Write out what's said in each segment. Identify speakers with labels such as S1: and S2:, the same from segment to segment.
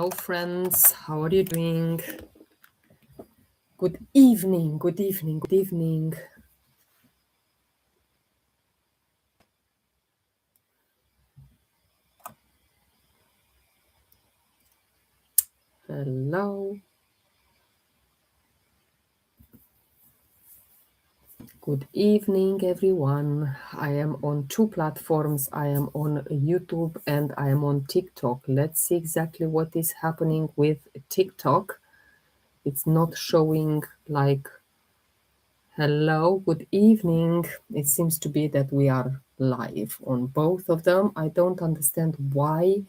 S1: Hello, friends. How are you doing? Good evening, good evening, good evening. Hello. Good evening, everyone. I am on two platforms. I am on YouTube and I am on TikTok. Let's see exactly what is happening with TikTok. It's not showing like hello, good evening. It seems to be that we are live on both of them. I don't understand why.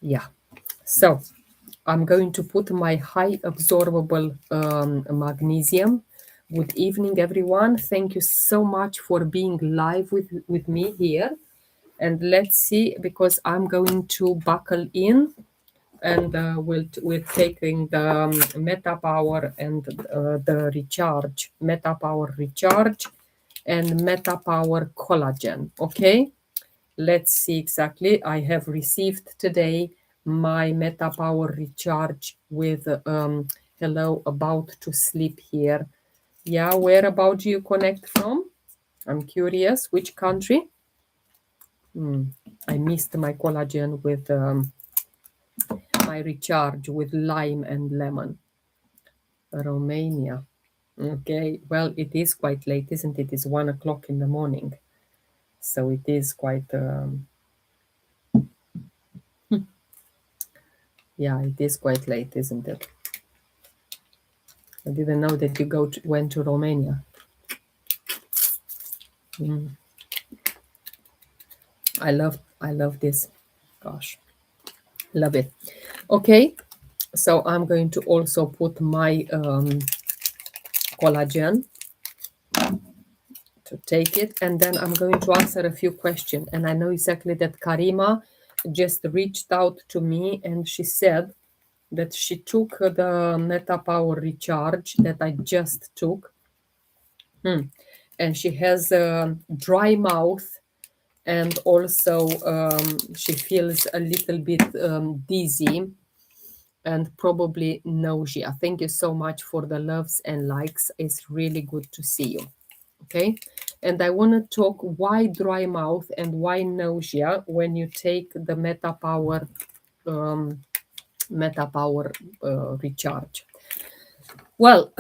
S1: Yeah. So I'm going to put my high absorbable magnesium. Good evening, everyone. Thank you so much for being live with me here. And let's see, because I'm going to buckle in and we're taking the Meta Power and the Recharge, Meta Power Recharge and Meta Power Collagen. Okay, let's see exactly. I have received today my Meta Power Recharge with hello, about to sleep here. Yeah, where about do you connect from? I'm curious, which country? I missed my collagen with my recharge with lime and lemon. Romania. Okay, well, it is quite late, isn't it? It's 1 o'clock in the morning. So it is quite, yeah, it is quite late, isn't it? I didn't know that you went to Romania. I love this. Gosh, love it. Okay, so I'm going to also put my collagen to take it, and then I'm going to answer a few questions. And I know exactly that Karima just reached out to me and she said that she took the Meta Power Recharge that I just took. And she has a dry mouth, and also she feels a little bit dizzy and probably nausea. Thank you so much for the loves and likes. It's really good to see you. Okay. And I want to talk why dry mouth and why nausea when you take the Meta Power Recharge. Well,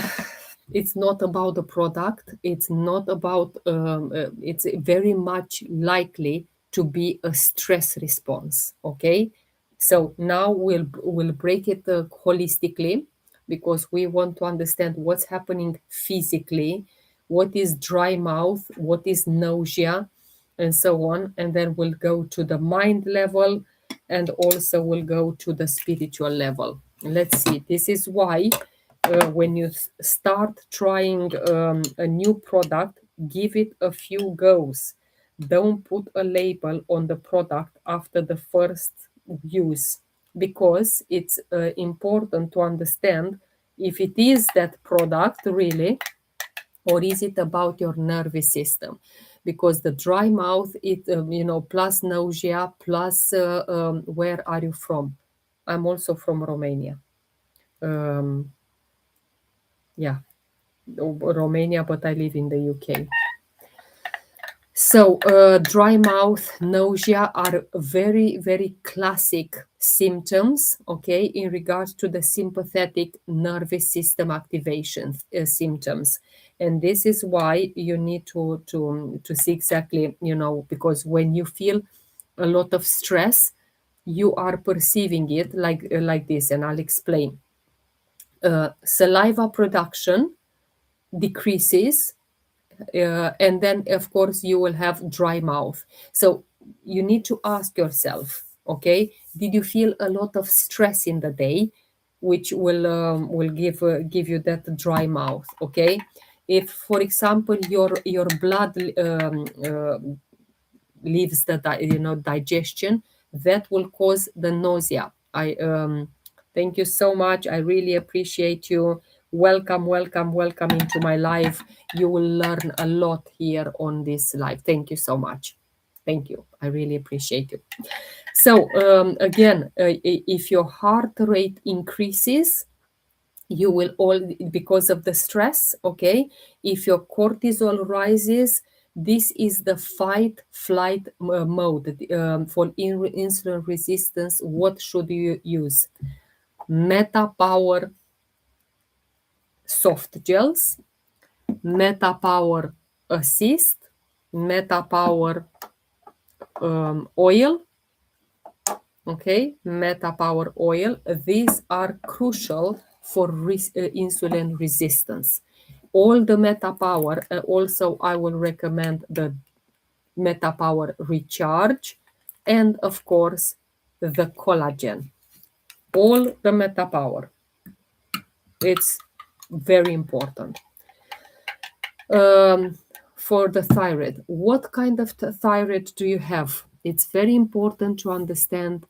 S1: it's not about the product. It's not about. It's very much likely to be a stress response. Okay, so now we'll break it holistically, because we want to understand what's happening physically, what is dry mouth, what is nausea, and so on, and then we'll go to the mind level, and also we'll go to the spiritual level. Let's see. This is why when you start trying a new product, give it a few goes. Don't put a label on the product after the first use, because it's important to understand if it is that product really, or is it about your nervous system. Because the dry mouth, it plus nausea, plus where are you from? I'm also from Romania. um, yeah, Romania, but I live in the UK. So, dry mouth, nausea are very, very classic symptoms, okay, in regards to the sympathetic nervous system activation symptoms. And this is why you need to see exactly, because when you feel a lot of stress, you are perceiving it like this, and I'll explain. Saliva production decreases, and then of course you will have dry mouth. So you need to ask yourself, okay, did you feel a lot of stress in the day, which will give you that dry mouth? Okay, if for example your blood leaves the digestion, that will cause the nausea. I thank you so much. I really appreciate you. Welcome, welcome, welcome into my live. You will learn a lot here on this live. Thank you so much. Thank you. I really appreciate you. So again, if your heart rate increases, you will all, because of the stress, okay? If your cortisol rises, this is the fight flight mode. For insulin resistance, what should you use? Meta Power soft gels, Meta Power Assist, Meta Power oil, okay, Meta Power oil. These are crucial for insulin resistance. All the Meta Power, also I will recommend the Meta Power Recharge, and of course the collagen. All the Meta Power. It's very important. For the thyroid, what kind of thyroid do you have? It's very important to understand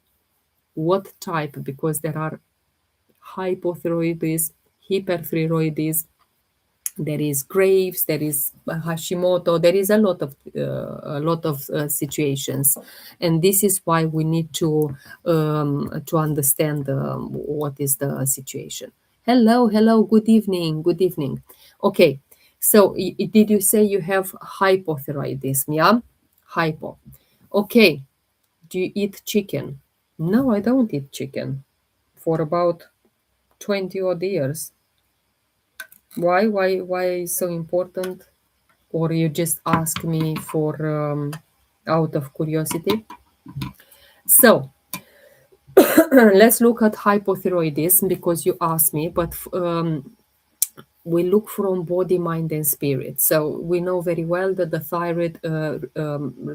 S1: what type, because there are hypothyroidism, hyperthyroidism, there is Graves, there is Hashimoto, there is a lot of situations, and this is why we need to understand what is the situation. Hello, hello, good evening, good evening. Okay, so did you say you have hypothyroidism? Yeah, hypo. Okay, do you eat chicken? No, I don't eat chicken for about 20 odd years. Why is so important? Or you just ask me for out of curiosity? So let's look at hypothyroidism because you asked me, but we look from body, mind, and spirit. So we know very well that the thyroid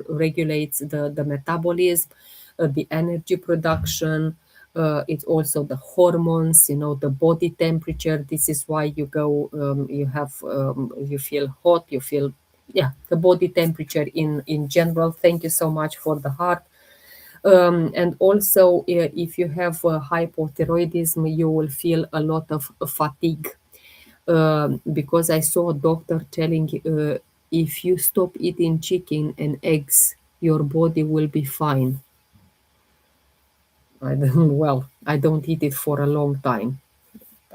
S1: regulates the metabolism, the energy production. It's also the hormones, the body temperature. This is why you go, you feel hot, you feel, yeah, the body temperature in general. Thank you so much for the heart. And also, if you have hypothyroidism, you will feel a lot of fatigue. Because I saw a doctor telling if you stop eating chicken and eggs, your body will be fine. I don't eat it for a long time.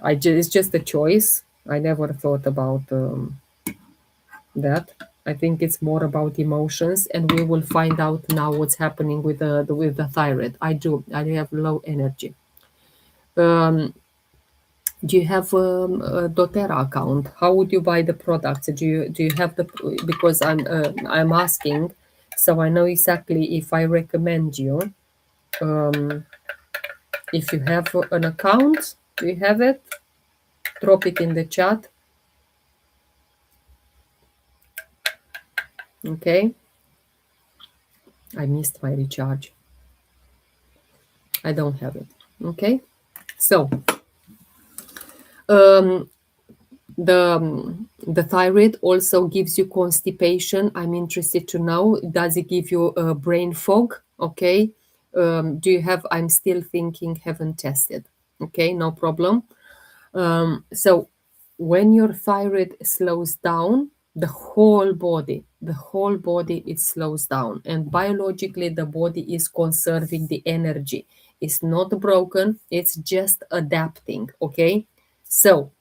S1: It's just a choice. I never thought about that. I think it's more about emotions, and we will find out now what's happening with the thyroid. I have low energy. Um, do you have a doTERRA account? How would you buy the products? Do you have the, because I'm asking, so I know exactly if I recommend you. Um, if you have an account, do you have it? Drop it in the chat. Okay. I missed my recharge. I don't have it. Okay. So um, the thyroid also gives you constipation. I'm interested to know, does it give you brain fog? Okay. Do you have, I'm still thinking, haven't tested. Okay, no problem. So when your thyroid slows down, the whole body it slows down, and biologically the body is conserving the energy. It's not broken, it's just adapting. Okay, so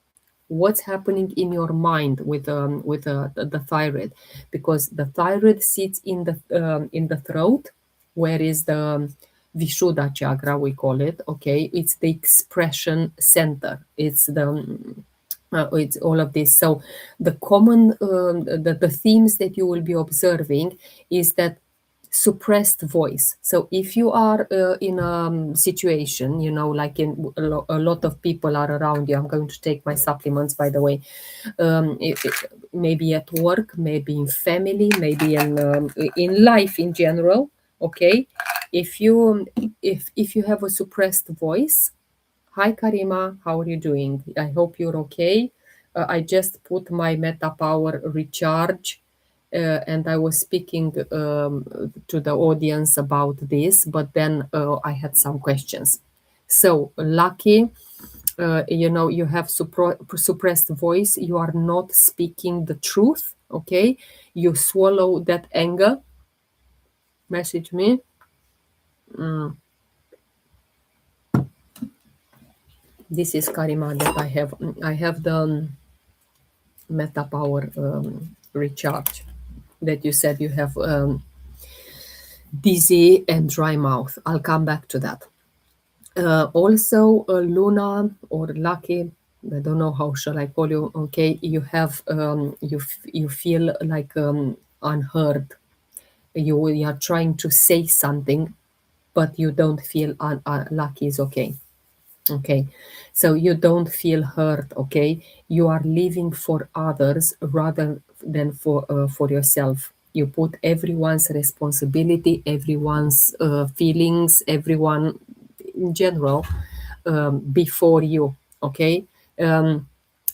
S1: what's happening in your mind with the thyroid, because the thyroid sits in the throat, where is the vishuddha chakra, we call it. Okay, it's the expression center, it's all of this. So the common the themes that you will be observing is that suppressed voice. So if you are in a situation, like a lot of people are around you, I'm going to take my supplements, by the way, maybe at work, maybe in family, maybe in life in general. Okay, if you have a suppressed voice. Hi, Karima. How are you doing? I hope you're okay. I just put my Meta Power Recharge, and I was speaking to the audience about this, but then I had some questions. So, Lucky, you have suppressed voice. You are not speaking the truth. Okay, you swallow that anger. message me. This is Karima that I have. I have the Meta Power recharge that you said you have dizzy and dry mouth. I'll come back to that. Also, Luna or Lucky, I don't know how shall I call you. Okay, you have you feel like unheard. You are trying to say something, but you don't feel Lucky is okay. Okay, so you don't feel hurt. Okay, you are living for others rather than for yourself. You put everyone's responsibility, everyone's feelings, everyone in general before you. Okay, and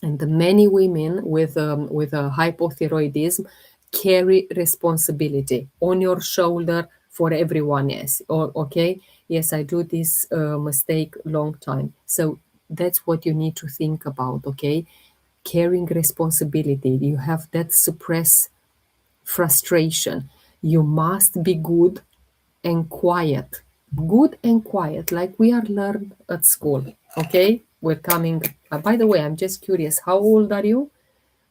S1: the many women with a hypothyroidism carry responsibility on your shoulder for everyone else. Or okay, yes, I do this mistake long time. So that's what you need to think about. Okay, carrying responsibility. You have that suppress frustration. You must be good and quiet. Good and quiet, like we are learned at school. Okay, we're coming. By the way, I'm just curious. How old are you?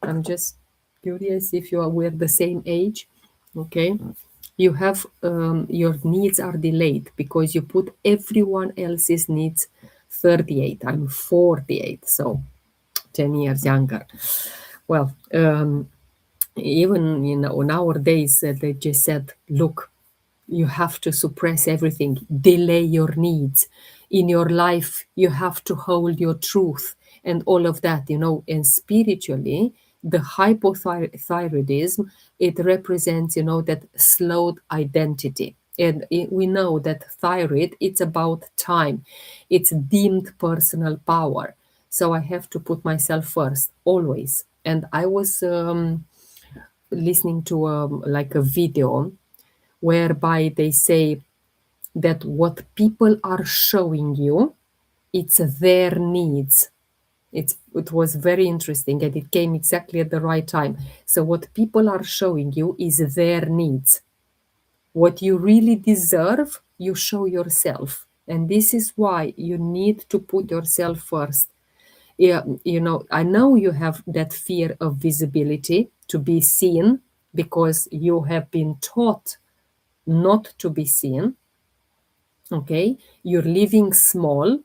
S1: I'm just curious if you are we're the same age. Okay, you have your needs are delayed because you put everyone else's needs 38. I'm 48, so 10 years younger. Well, even nowadays they just said, look, you have to suppress everything, delay your needs in your life, you have to hold your truth and all of that, and spiritually the hypothyroidism, it represents that slowed identity. And we know that thyroid, it's about time, it's deemed personal power. So I have to put myself first always. And I was listening to like a video whereby they say that what people are showing you, it's their needs. It was very interesting and it came exactly at the right time. So what people are showing you is their needs. What you really deserve, you show yourself. And this is why you need to put yourself first. Yeah, I know you have that fear of visibility, to be seen, because you have been taught not to be seen. Okay, you're living small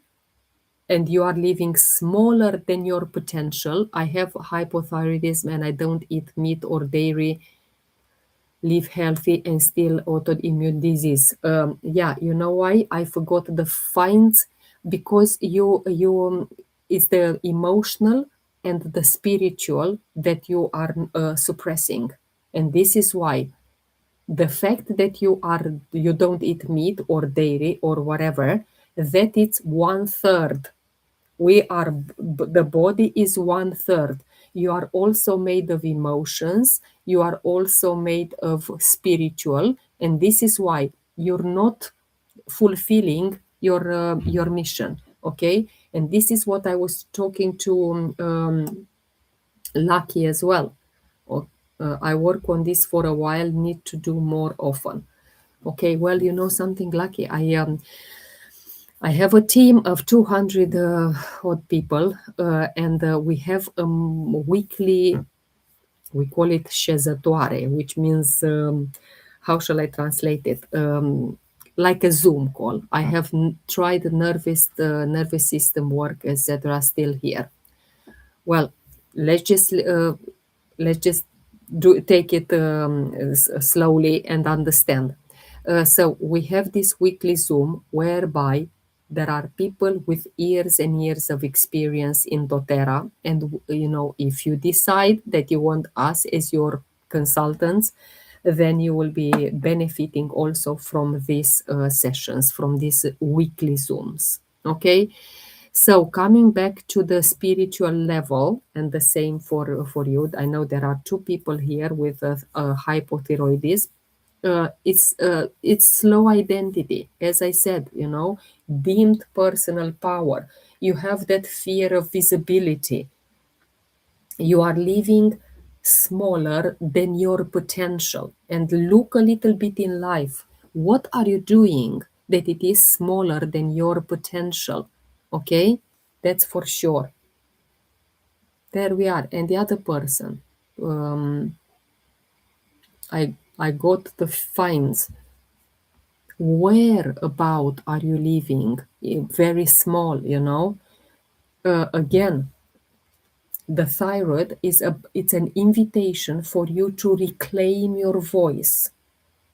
S1: and you are living smaller than your potential. I have hypothyroidism and I don't eat meat or dairy, live healthy and still autoimmune disease. Yeah, you know why I forgot the fines? Because you is the emotional and the spiritual that you are suppressing, and this is why the fact that you don't eat meat or dairy or whatever, that it's 1/3. We are the body is 1/3. You are also made of emotions, you are also made of spiritual, and this is why you're not fulfilling your mission. Okay, and this is what I was talking to Lucky as well. O- I work on this for a while, need to do more often. Okay, well, you know something, Lucky. I have a team of 200 odd people, and we have a weekly, we call it șezătoare, which means, how shall I translate it? Like a Zoom call. I have tried nervous system work, etc. Still here. Well, let's just do take it slowly and understand. So we have this weekly Zoom whereby there are people with years and years of experience in doTERRA, and if you decide that you want us as your consultants, then you will be benefiting also from these sessions, from these weekly Zooms. Okay, so coming back to the spiritual level, and the same for you. I know there are two people here with a hypothyroidism. It's slow identity, as I said. Deemed personal power. You have that fear of visibility. You are living smaller than your potential, and look a little bit in life. what are you doing that it is smaller than your potential? Okay, that's for sure. There we are. And the other person, um, I got the fines. Where about are you living? Very small, you know. Again, the thyroid is it's an invitation for you to reclaim your voice.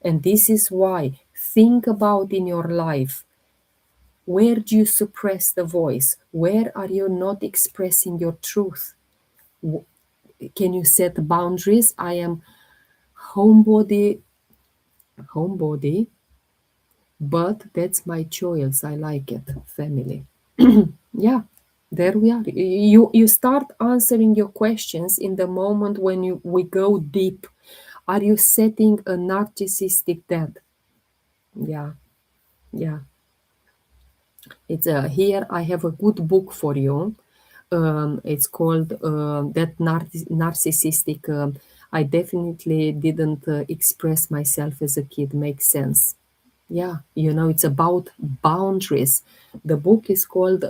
S1: And this is why, think about in your life, where do you suppress the voice? Where are you not expressing your truth? Can you set boundaries? I am homebody, homebody, but that's my choice. I like it. Family. Yeah, there we are. You start answering your questions in the moment when we go deep. Are you setting a narcissistic debt? Yeah, yeah. It's here. I have a good book for you. It's called that narcissistic. I definitely didn't express myself as a kid. Makes sense. Yeah, you know, it's about boundaries. The book is called.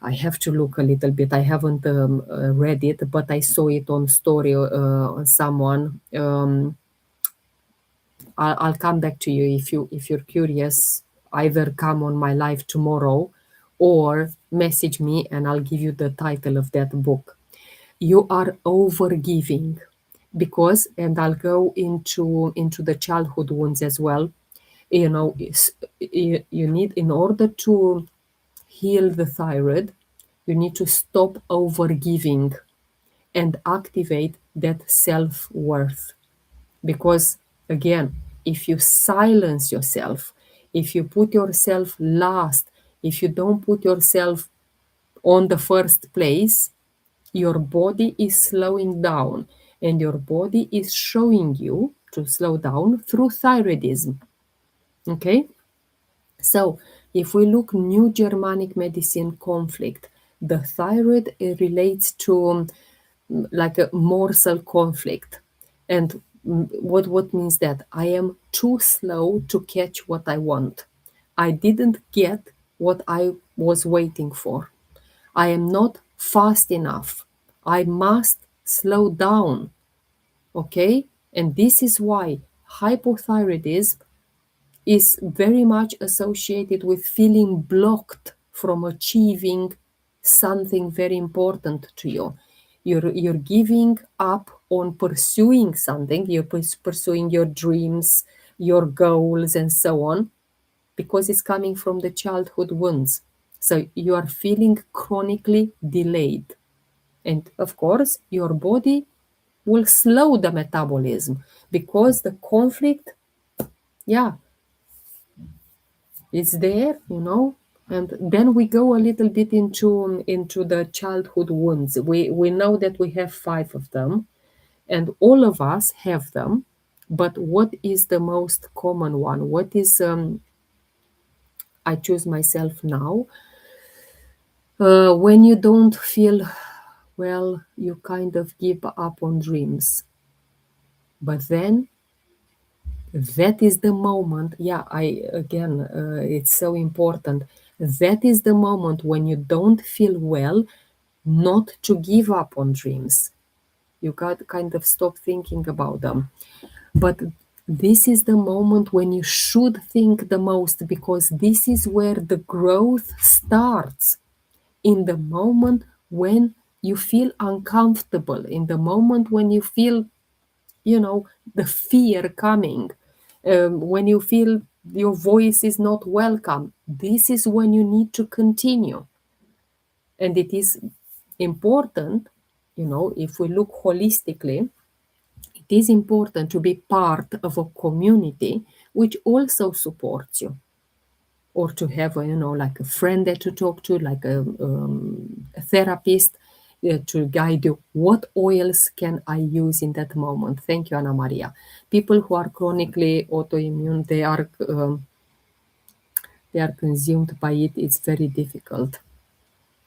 S1: I have to look a little bit. I haven't read it, but I saw it on story on someone. I'll come back to you if you're curious. Either come on my live tomorrow, or message me and I'll give you the title of that book. You are overgiving, because, and I'll go into the childhood wounds as well. You know, you need, in order to heal the thyroid, you need to stop overgiving and activate that self-worth. Because again, if you silence yourself, if you put yourself last, if you don't put yourself on the first place, your body is slowing down, and your body is showing you to slow down through thyroidism. Okay, so if we look New Germanic medicine conflict, the thyroid relates to like a morsel conflict. And what means that? I am too slow to catch what I want. I didn't get what I was waiting for. I am not fast enough. I must slow down. Okay? And this is why hypothyroidism is very much associated with feeling blocked from achieving something very important to you. You're giving up on pursuing something, you're pursuing your dreams, your goals, and so on, because it's coming from the childhood wounds. So you are feeling chronically delayed. And of course, your body will slow the metabolism because the conflict, yeah, it's there, you know. And then we go a little bit into the childhood wounds. We know that we have 5 of them, and all of us have them. But what is the most common one? What is I choose myself now. When you don't feel well, you kind of give up on dreams. But then that is the moment. Yeah, I again, it's so important. That is the moment when you don't feel well, not to give up on dreams. You got to kind of stop thinking about them. But this is the moment when you should think the most, because this is where the growth starts. In the moment when you feel uncomfortable, in the moment when you feel, you know, the fear coming, when you feel your voice is not welcome, this is when you need to continue. And it is important, you know, if we look holistically, it is important to be part of a community which also supports you, or to have a, you know, like a friend that to talk to, like a therapist, to guide you. What oils can I use in that moment? Thank you, Anna Maria. People who are chronically autoimmune, they are consumed by it. It's very difficult.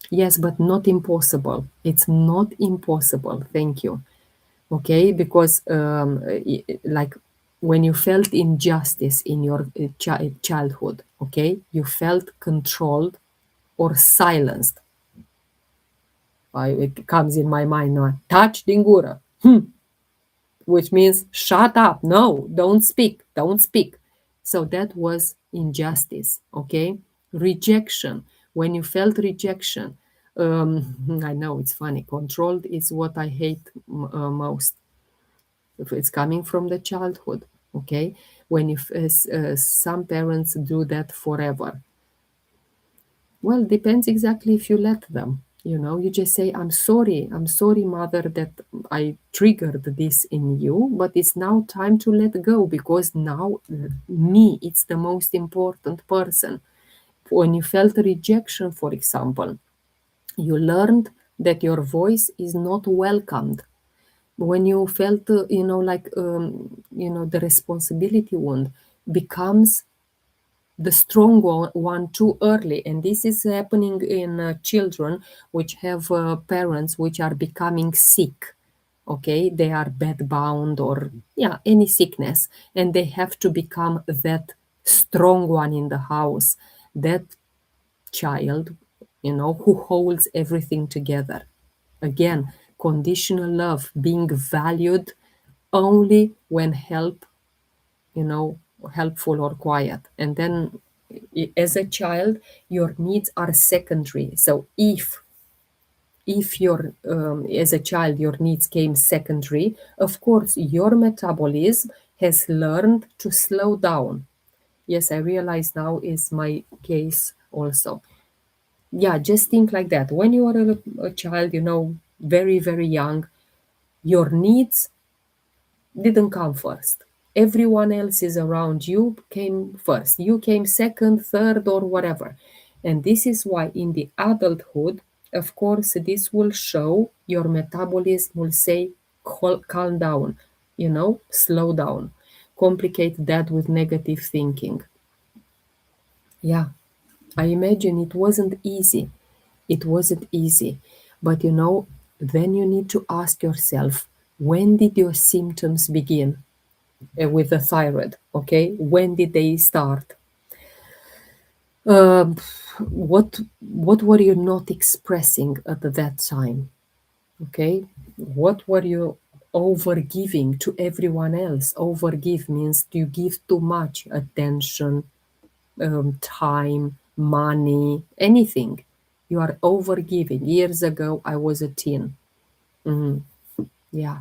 S1: Yes, but not impossible. It's not impossible. Thank you. Okay, because like when you felt injustice in your childhood, okay, you felt controlled or silenced. It comes in my mind now. Taci din gură, which means shut up, no, don't speak, don't speak. So that was injustice, okay? Rejection, when you felt rejection. I know it's funny. Controlled is what I hate most. If it's coming from the childhood, okay? When some parents do that forever. Well, depends exactly if you let them. You just say, I'm sorry, mother, that I triggered this in you, but it's now time to let go because now me, it's the most important person. When you felt rejection, for example, you learned that your voice is not welcomed. When you felt, the responsibility wound becomes the strong one too early, and this is happening in children which have parents which are becoming sick, okay, they are bedbound or any sickness, and they have to become that strong one in the house, that child, who holds everything together. Again, conditional love, being valued only when you know, helpful or quiet. And then as a child, your needs are secondary. So if your as a child your needs came secondary, of course your metabolism has learned to slow down. Yes, I realize now is my case also. Yeah, just think like that. When you are a child, very, very young, your needs didn't come first. Everyone else is around you came first. You came second, third, or whatever. And this is why in the adulthood, of course, this will show your metabolism will say, calm down, slow down. Complicate that with negative thinking. Yeah, I imagine it wasn't easy. It wasn't easy. But then you need to ask yourself, when did your symptoms begin? With the thyroid, okay, when did they start? um, what were you not expressing at that time? Okay, what were you overgiving to everyone else? Overgive means you give too much attention, time, money, anything. You are overgiving. Years ago I was a teen. Yeah.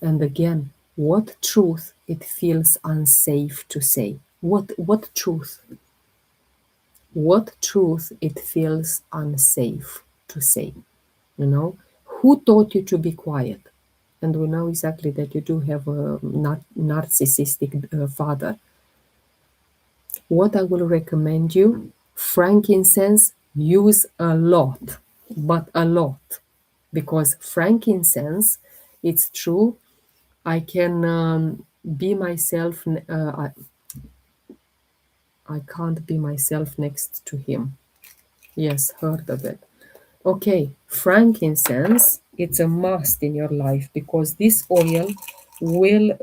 S1: And again, what truth it feels unsafe to say? What truth? What truth it feels unsafe to say? You know, who taught you to be quiet? And we know exactly that you do have a narcissistic father. What I will recommend you, frankincense, use a lot, but a lot, because frankincense, it's true. I can be myself. I can't be myself next to him. Yes, heard of it. Okay, frankincense, it's a must in your life because this oil will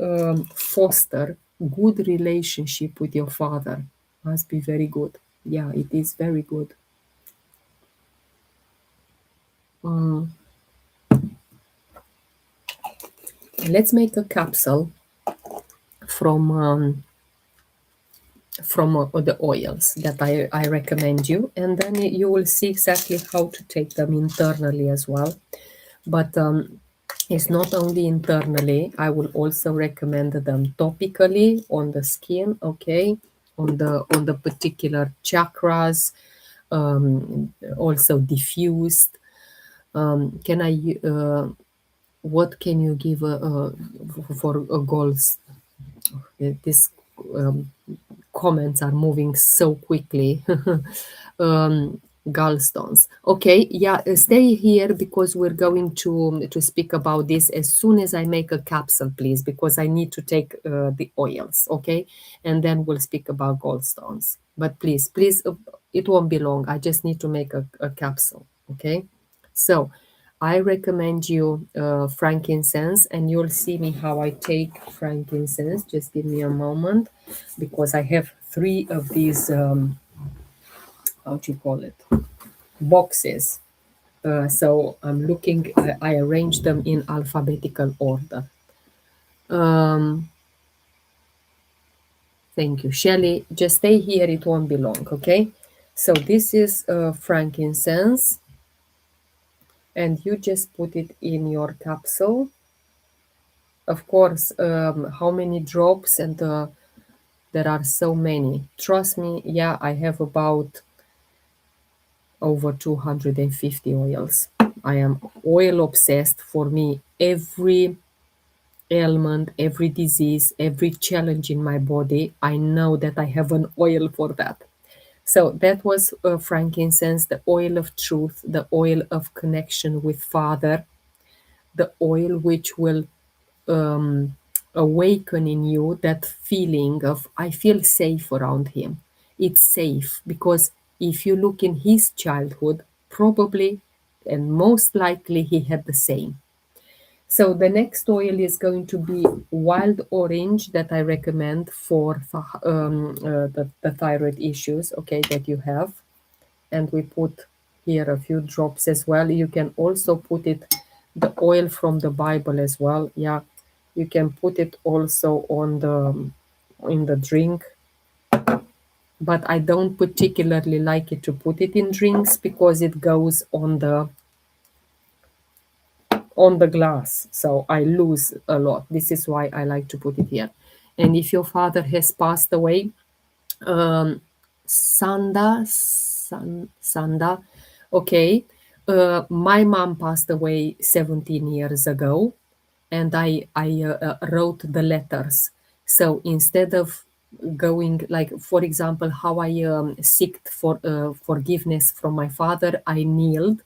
S1: foster good relationship with your father. Must be very good. Yeah, it is very good. Mm, let's make a capsule from the oils that I recommend you, and then you will see exactly how to take them internally as well. But it's not only internally, I will also recommend them topically on the skin, okay, on the particular chakras, also diffused. Can I what can you give for goals? This um, comments are moving so quickly. Gallstones. Okay, yeah, stay here because we're going to speak about this as soon as I make a capsule, please, because I need to take the oils, okay, and then we'll speak about gallstones. But please, it won't be long. I just need to make a capsule, okay. So I recommend you frankincense, and you'll see me how I take frankincense. Just give me a moment, because I have 3 of these, how do you call it, boxes. So I'm looking, I arrange them in alphabetical order. Um, Thank you. Shelley, just stay here, it won't be long, okay? So this is frankincense, and you just put it in your capsule. Of course, how many drops, and there are so many. Trust me, yeah, I have about over 250 oils. I am oil obsessed. For me, every ailment, every disease, every challenge in my body, I know that I have an oil for that. So that was frankincense, the oil of truth, the oil of connection with Father, the oil which will um, awaken in you that feeling of, I feel safe around him. It's safe because if you look in his childhood, probably and most likely he had the same. So the next oil is going to be wild orange that I recommend for the thyroid issues, okay, that you have. And we put here a few drops as well. You can also put it, the oil from the Bible as well. Yeah, you can put it also on the in the drink, but I don't particularly like it to put it in drinks because it goes on the glass, so I lose a lot. This is why I like to put it here. And if your father has passed away, um, Sanda, okay. My mom passed away 17 years ago, and I wrote the letters. So instead of going, like, for example, how I seeked for forgiveness from my father, I kneeled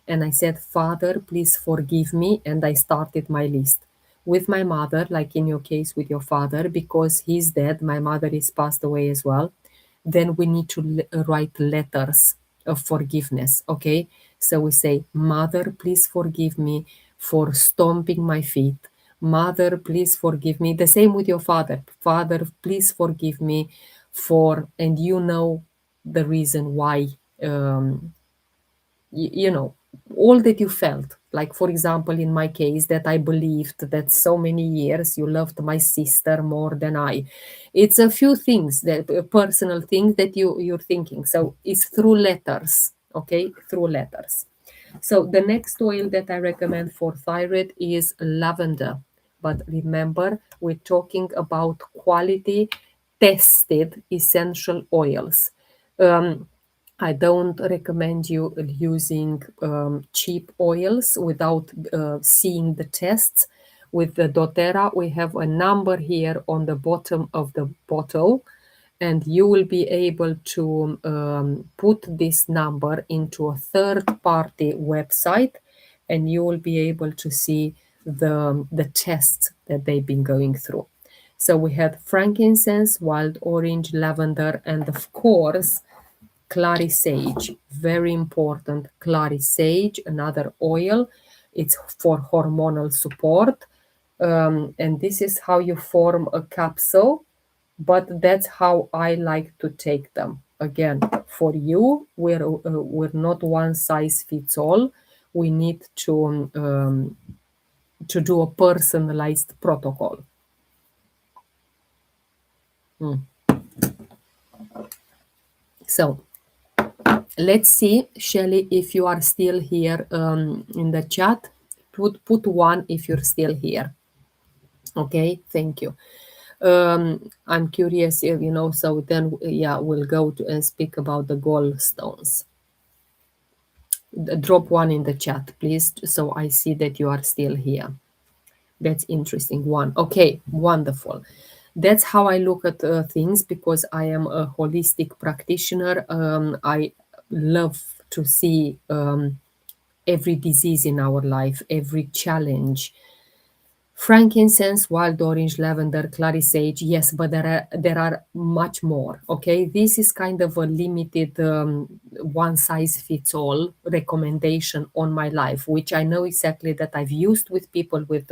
S1: and I said, Father, please forgive me, and I started my list. With my mother, like in your case with your father, because he's dead, my mother is passed away as well, then we need to write letters of forgiveness, okay? So we say, Mother, please forgive me for stomping my feet. Mother, please forgive me. The same with your father. Father, please forgive me for, and you know the reason why, um, you know, all that you felt. Like, for example, in my case, that I believed that so many years you loved my sister more than I. It's a few things, that personal things that you're thinking. So it's through letters, okay? Through letters. So the next oil that I recommend for thyroid is lavender. But remember, we're talking about quality tested essential oils. Um, I don't recommend you using cheap oils without seeing the tests. With the doTERRA, we have a number here on the bottom of the bottle, and you will be able to put this number into a third-party website, and you will be able to see the tests that they've been going through. So we had frankincense, wild orange, lavender, and of course, clary sage, very important. Clary sage, another oil, it's for hormonal support. And this is how you form a capsule, but that's how I like to take them. Again, for you, we're not one size fits all. We need to do a personalized protocol. Mm. So let's see, Shelley, if you are still here in the chat. Put one if you're still here. Okay, thank you. I'm curious, so then, yeah, we'll go to and speak about the gallstones. Drop one in the chat, please, so I see that you are still here. That's interesting. One. Okay, wonderful. That's how I look at things, because I am a holistic practitioner. I love to see every disease in our life, every challenge. Frankincense, wild orange, lavender, clary sage, yes, but there are much more. Okay, this is kind of a limited one size fits all recommendation on my life, which I know exactly that I've used with people with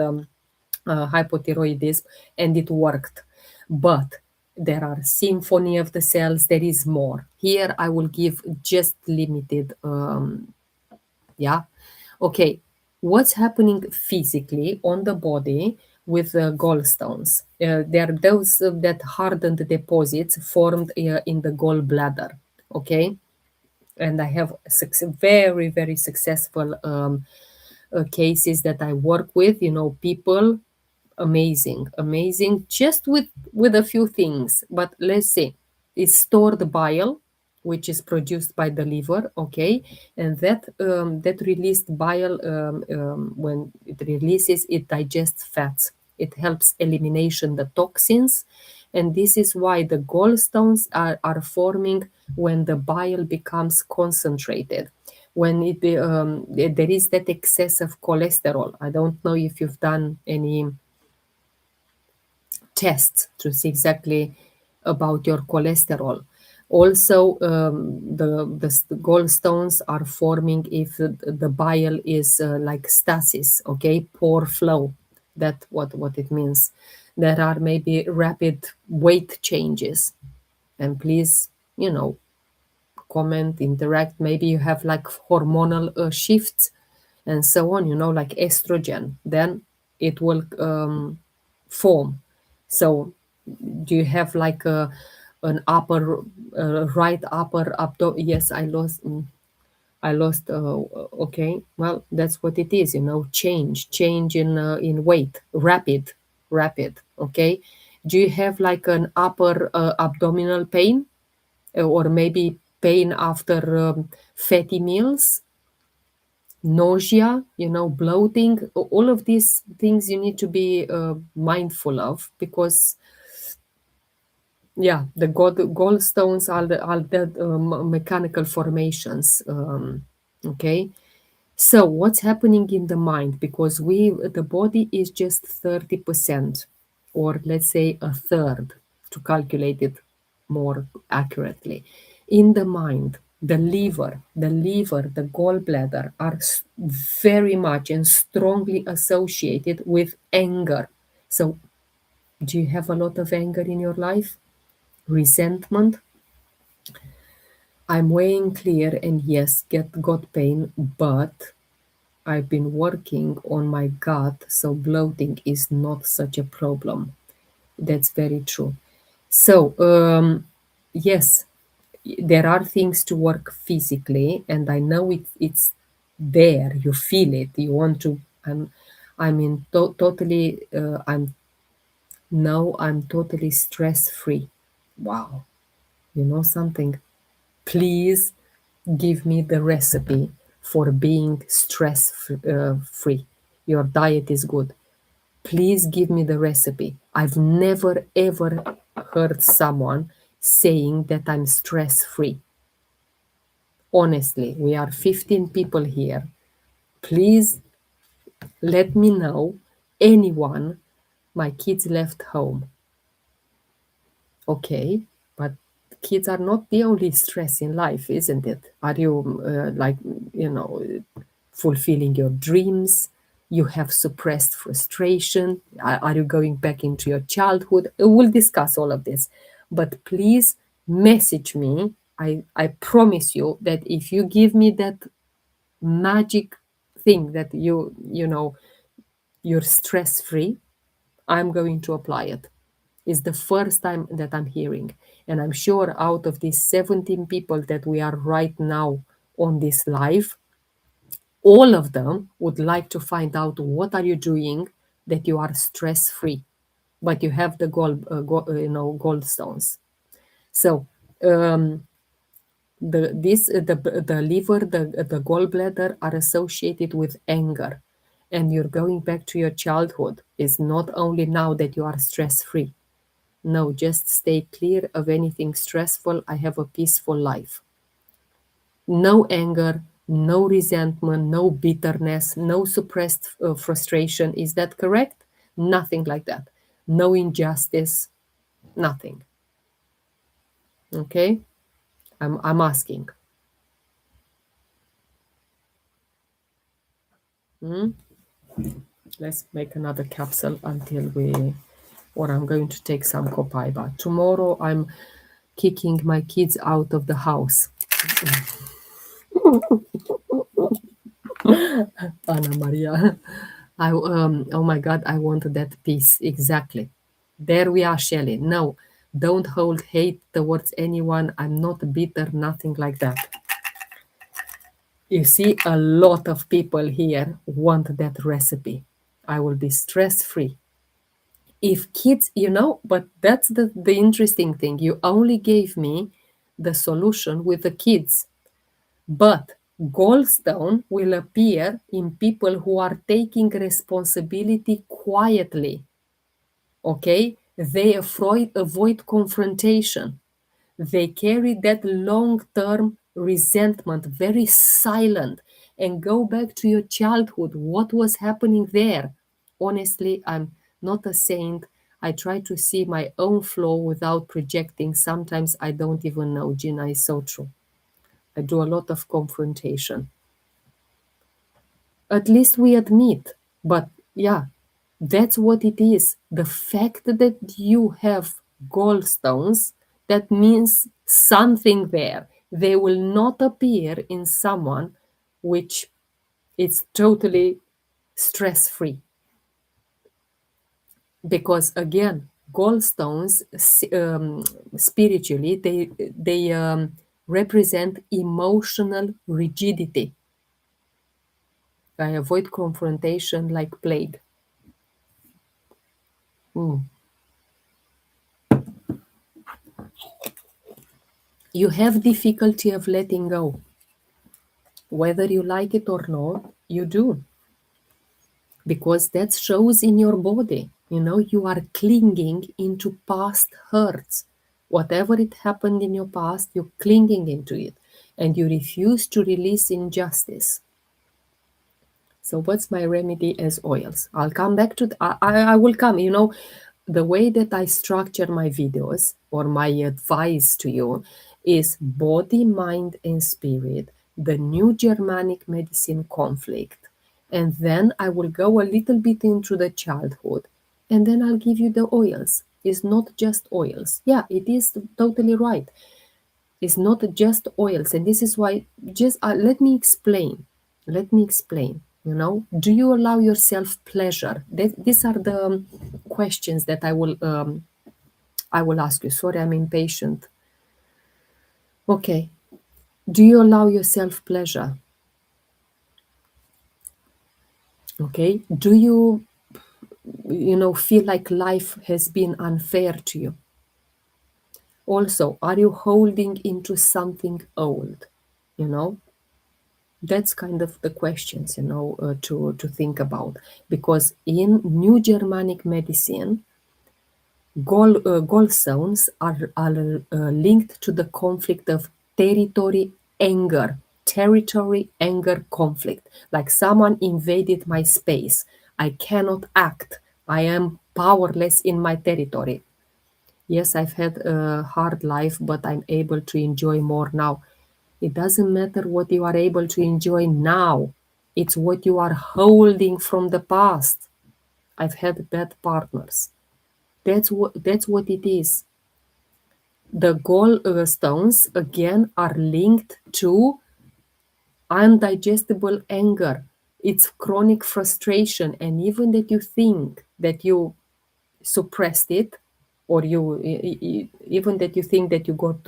S1: hypothyroidism, and it worked. But there are symphony of the cells, there is more. Here I will give just limited yeah. Okay. What's happening physically on the body with the gallstones? There are those that hardened deposits formed in the gallbladder. Okay. And I have very, very successful cases that I work with, people amazing, amazing, just with a few things. But let's say it's stored bile, which is produced by the liver, okay, and that released bile, when it releases, it digests fats. It helps elimination the toxins, and this is why the gallstones are forming when the bile becomes concentrated, when there is that excess of cholesterol. I don't know if you've done any tests to see exactly about your cholesterol. Also, the gallstones are forming if the bile is like stasis, okay, poor flow. That what it means. There are maybe rapid weight changes, and please, comment, interact. Maybe you have like hormonal shifts and so on, like estrogen, then it will form. So do you have like an upper right upper abdomen? Yes, I lost. Okay, well, that's what it is. Change in weight, rapid. Okay, do you have like an upper abdominal pain, or maybe pain after fatty meals, nausea, bloating? All of these things you need to be mindful of, because yeah, the gallstones are the mechanical formations. Okay, so what's happening in the mind? Because the body is just 30%, or let's say a third, to calculate it more accurately. In the mind, the gallbladder are very much and strongly associated with anger. So, do you have a lot of anger in your life? Resentment? I'm weighing clear, and yes, got pain, but I've been working on my gut, so bloating is not such a problem. That's very true. So, yes, there are things to work physically, and I know it's there. You feel it. You want to. I'm in totally. I'm totally stress free. Wow, something. Please give me the recipe for being stress free. Your diet is good. Please give me the recipe. I've never ever heard someone saying that I'm stress free. Honestly, we are 15 people here. Please let me know anyone. My kids left home. Okay, but kids are not the only stress in life, isn't it? Are you fulfilling your dreams? You have suppressed frustration. Are you going back into your childhood? We'll discuss all of this. But please message me. I promise you that if you give me that magic thing that you're stress free, I'm going to apply it. It's the first time that I'm hearing. And I'm sure out of these 17 people that we are right now on this live, all of them would like to find out what are you doing that you are stress free, but you have the gallstones. So the liver, the gallbladder are associated with anger, and you're going back to your childhood. It's not only now that you are stress free. No, just stay clear of anything stressful. I have a peaceful life. No anger, no resentment, no bitterness, no suppressed frustration. Is that correct? Nothing like that. No injustice, nothing. Okay? I'm asking. Let's make another capsule until or I'm going to take some copaiba. Tomorrow I'm kicking my kids out of the house. Anna Maria. Oh my God, I want that peace. Exactly. There we are, Shelley. No, don't hold hate towards anyone. I'm not bitter, nothing like that. You see, a lot of people here want that recipe. I will be stress free. If kids, but that's the interesting thing. You only gave me the solution with the kids. But gallstone will appear in people who are taking responsibility quietly. Okay? They avoid confrontation. They carry that long term resentment, very silent, and go back to your childhood. What was happening there? Honestly, I'm not a saint. I try to see my own flaw without projecting. Sometimes I don't even know. Gina is so true. I do a lot of confrontation. At least we admit. But yeah, that's what it is. The fact that you have gallstones, that means something there. They will not appear in someone which is totally stress free. Because again, gallstones spiritually, they represent emotional rigidity. I avoid confrontation like plague. Mm. You have difficulty of letting go. Whether you like it or not, you do. Because that shows in your body. You are clinging into past hurts. Whatever it happened in your past, you're clinging into it. And you refuse to release injustice. So what's my remedy as oils? I'll come back to I will come. The way that I structure my videos or my advice to you is body, mind, and spirit, the new Germanic medicine conflict. And then I will go a little bit into the childhood. And then I'll give you the oils. It's not just oils. Yeah, it is totally right. It's not just oils. And this is why, just let me explain. Let me explain. Do you allow yourself pleasure? These are the questions that I will ask you. Sorry, I'm impatient. Okay. Do you allow yourself pleasure? Okay. Do you feel like life has been unfair to you? Also, are you holding into something old? You know, that's kind of the questions, to think about. Because in New Germanic medicine, gallstones are linked to the conflict of territory anger conflict. Like someone invaded my space. I cannot act. I am powerless in my territory. Yes, I've had a hard life, but I'm able to enjoy more now. It doesn't matter what you are able to enjoy now. It's what you are holding from the past. I've had bad partners. That's what it is. The gallstones again are linked to undigestible anger. It's chronic frustration, and even that you think that you suppressed it, or even that you think that you got,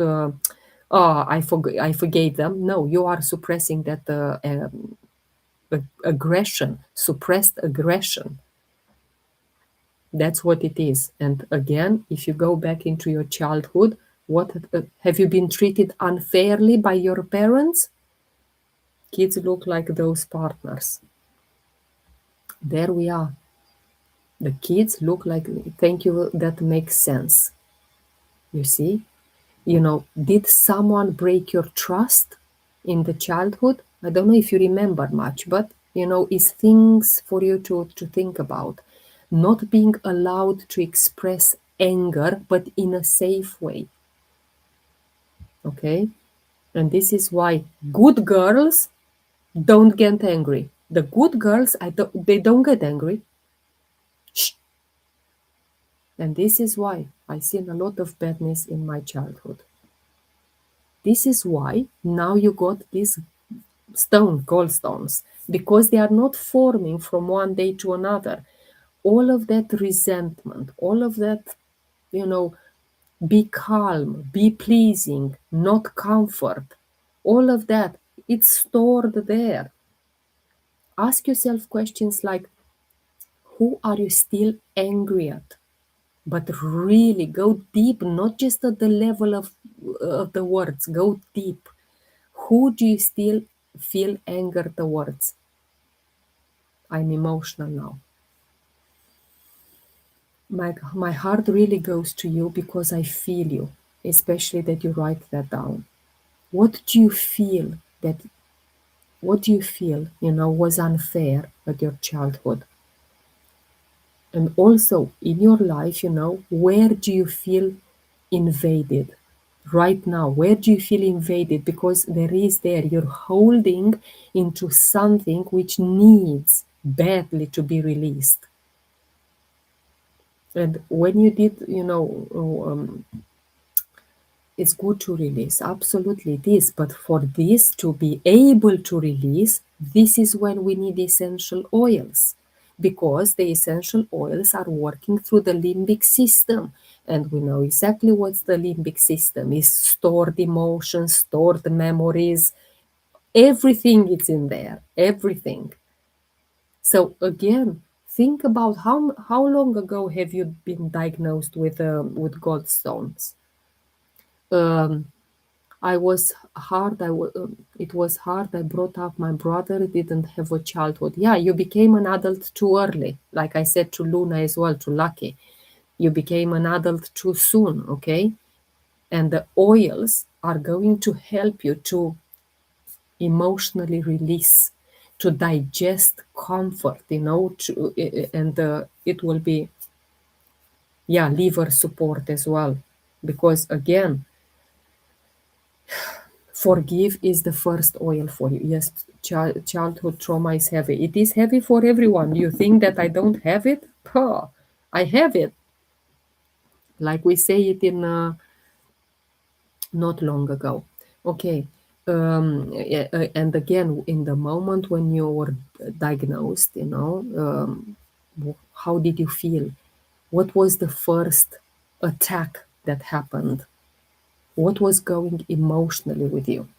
S1: I forgave them. No, you are suppressing that aggression, suppressed aggression. That's what it is. And again, if you go back into your childhood, what have you been treated unfairly by your parents? Kids look like those partners. There we are. The kids look like, thank you, that makes sense. You see? Did someone break your trust in the childhood? I don't know if you remember much, but it's things for you to think about. Not being allowed to express anger, but in a safe way. Okay? And this is why good girls don't get angry. The good girls, they don't get angry. Shh. And this is why I seen a lot of badness in my childhood. This is why now you got these gallstones, because they are not forming from one day to another. All of that resentment, all of that, you know, be calm, be pleasing, not comfort, all of that, it's stored there. Ask yourself questions like, who are you still angry at? But really go deep, not just at the level of the words, go deep. Who do you still feel anger towards? I'm emotional now. My heart really goes to you because I feel you, especially that you write that down. What do you feel that what do you feel, was unfair at your childhood? And also in your life, where do you feel invaded? Right now, where do you feel invaded? Because you're holding into something which needs badly to be released. And when you did, it's good to release. Absolutely it is. But for this to be able to release, this is when we need essential oils. Because the essential oils are working through the limbic system. And we know exactly what's the limbic system is: stored emotions, stored memories, everything is in there. Everything. So again, think about how long ago have you been diagnosed with gallstones? Um, I was hard. It was hard. I brought up my brother. Didn't have a childhood. Yeah, you became an adult too early. Like I said to Luna as well, to Lucky, you became an adult too soon. Okay, and the oils are going to help you to emotionally release, to digest comfort. And it will be, yeah, liver support as well, because again, forgive is the first oil for you. Yes, childhood trauma is heavy. It is heavy for everyone. You think that I don't have it? Huh, I have it. Like we say it in not long ago. Okay. And again, in the moment when you were diagnosed, how did you feel? What was the first attack that happened? What was going emotionally with you?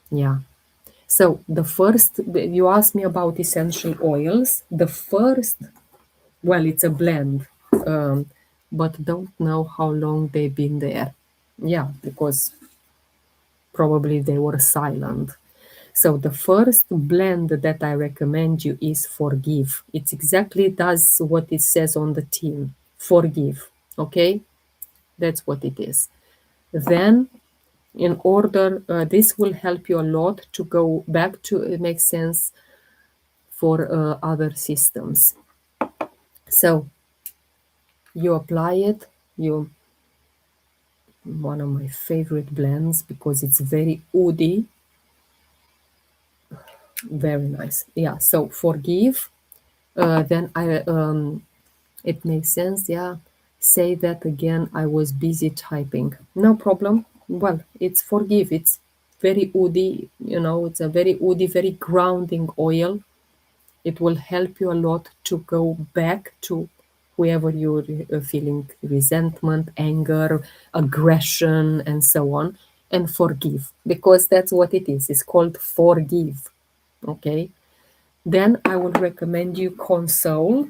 S1: Yeah. So the first, you asked me about essential oils. The first, well, it's a blend, um, but don't know how long they've been there. Yeah, because probably they were silent. So the first blend that I recommend you is Forgive. It exactly does what it says on the tin. Forgive. Okay, that's what it is. Then in order, this will help you a lot to go back to it makes sense for other systems. So you apply it. You One of my favorite blends because it's very woody, very nice. Yeah. So Forgive. Then it makes sense. Yeah. Say that again. I was busy typing. No problem. Well, it's Forgive. It's very woody. It's a very woody, very grounding oil. It will help you a lot to go back to whoever you're feeling resentment, anger, aggression, and so on, and forgive, because that's what it is. It's called Forgive. Okay. Then I will recommend you Console.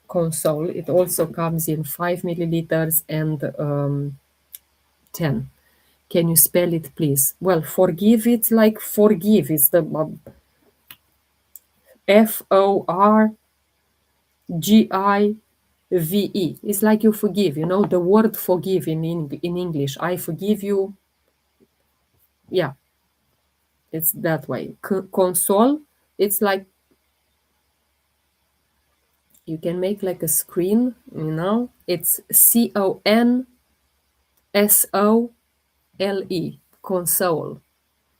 S1: Console. It also comes in 5 milliliters and 10. Can you spell it, please? Well, forgive, it's like forgive. It's the Forgive. It's like you forgive, the word forgive in English. I forgive you. Yeah, it's that way. Console, it's like you can make like a screen, It's Console. Console.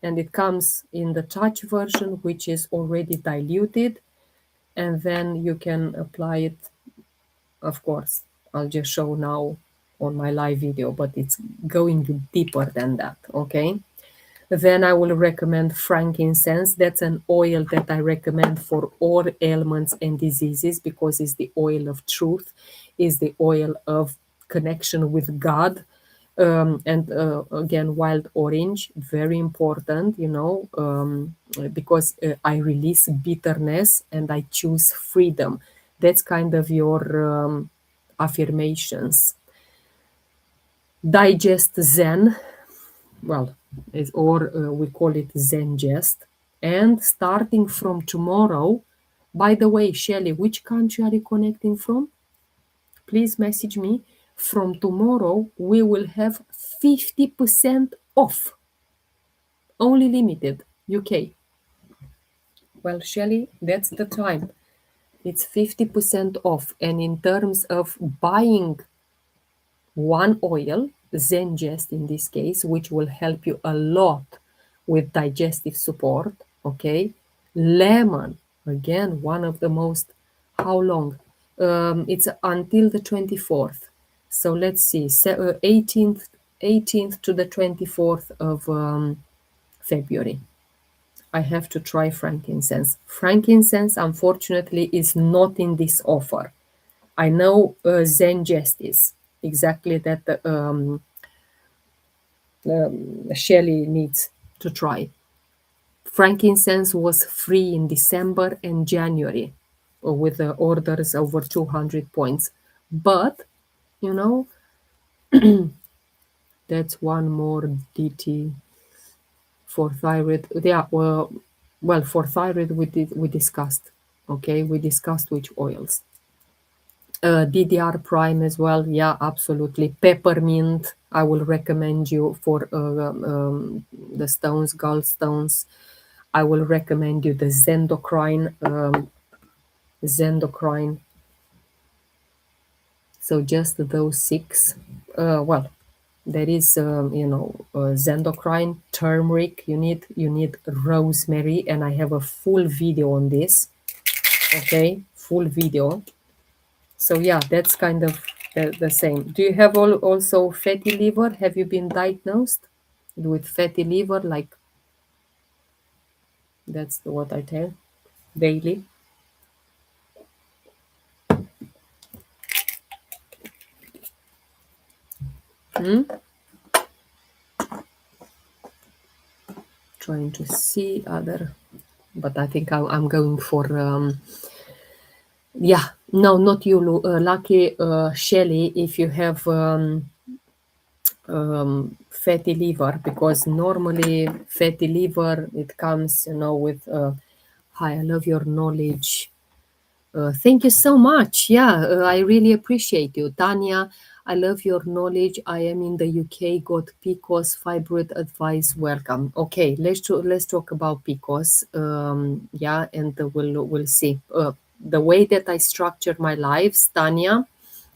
S1: and it comes in the touch version, which is already diluted, and then you can apply it. Of course, I'll just show now on my live video, but it's going deeper than that, okay? Then I will recommend frankincense. That's an oil that I recommend for all ailments and diseases because it's the oil of truth, is the oil of connection with God. And again, wild orange, very important, because I release bitterness and I choose freedom. That's kind of your affirmations. Digest Zen, well, or we call it Zengest. And starting from tomorrow, by the way, Shelly, which country are you connecting from? Please message me. From tomorrow, we will have 50% off. Only limited, UK. Well, Shelly, that's the time. It's 50% off. And in terms of buying one oil, Zengest in this case, which will help you a lot with digestive support, okay? Lemon, again, one of the most, how long? It's until the 24th. So let's see, 18th to the 24th of February. I have to try frankincense. Frankincense, unfortunately, is not in this offer. I know Zengest is exactly that Shelley needs to try. Frankincense was free in December and January with the orders over 200 points. But, you know, that's one more DT for thyroid. Yeah, well, for thyroid we discussed. Okay, we discussed which oils. DDR Prime as well. Yeah, absolutely. Peppermint, I will recommend you for the stones, gallstones. I will recommend you the Zendocrine. Zendocrine. So just those 6. Well, there is, Zendocrine, turmeric. You need rosemary, and I have a full video on this. Okay, full video. So yeah, that's kind of the same. Do you have also fatty liver? Have you been diagnosed with fatty liver? Like, that's what I tell daily. Trying to see other, but I think I'm going for yeah, no, not you, Lucky, Shelly, if you have fatty liver, because normally fatty liver, it comes, with hi, I love your knowledge. Thank you so much. Yeah, I really appreciate you. Tanya, I love your knowledge. I am in the UK, got PCOS, fibroid advice. Welcome. Okay, let's talk about PCOS. Yeah, and we'll see. The way that I structure my lives, Tanya,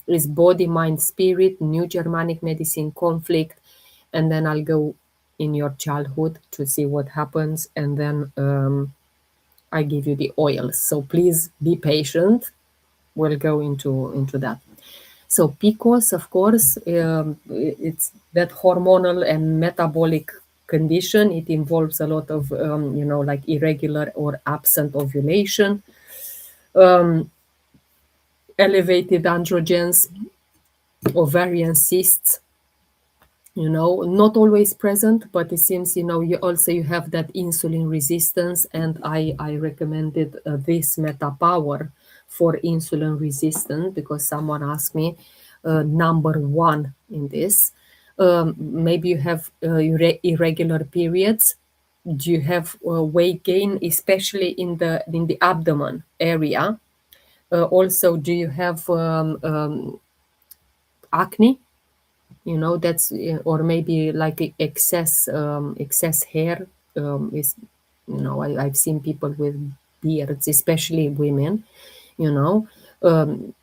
S1: is body, mind, spirit, new Germanic medicine, conflict, and then I'll go in your childhood to see what happens, and then I give you the oils. So please be patient. We'll go into that. So PCOS, of course, it's that hormonal and metabolic condition. It involves a lot of, like irregular or absent ovulation, elevated androgens, ovarian cysts, not always present, but it seems, you have that insulin resistance, and I recommended this MetaPower for insulin resistance because someone asked me number 1 in this. Maybe you have irregular periods. Do you have weight gain, especially in the abdomen area? Also, do you have acne? That's or maybe like excess hair is, I've seen people with beards, especially women. Do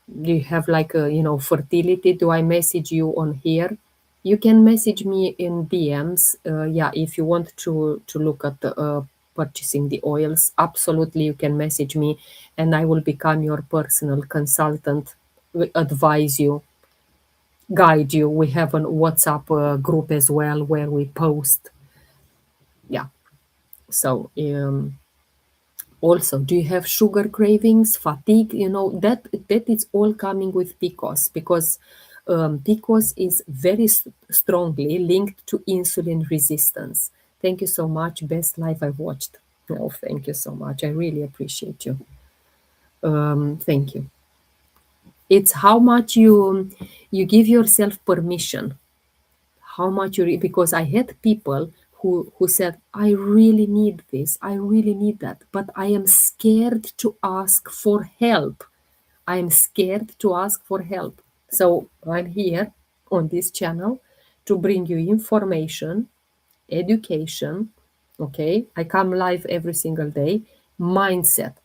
S1: you have like fertility? Do I message you on here? You can message me in DMs. Yeah, if you want to look at the, purchasing the oils, absolutely you can message me, and I will become your personal consultant, advise you, guide you. We have a WhatsApp group as well where we post. Yeah. So also, do you have sugar cravings, fatigue? That is all coming with PCOS, because PCOS is very strongly linked to insulin resistance. Thank you so much. Best life I've watched. Oh, thank you so much. I really appreciate you. Thank you. It's how much you give yourself permission, how much because I had people who said, I really need this, I really need that, but I am scared to ask for help. I am scared to ask for help. So I'm here on this channel to bring you information, education. Okay, I come live every single day. Mindset,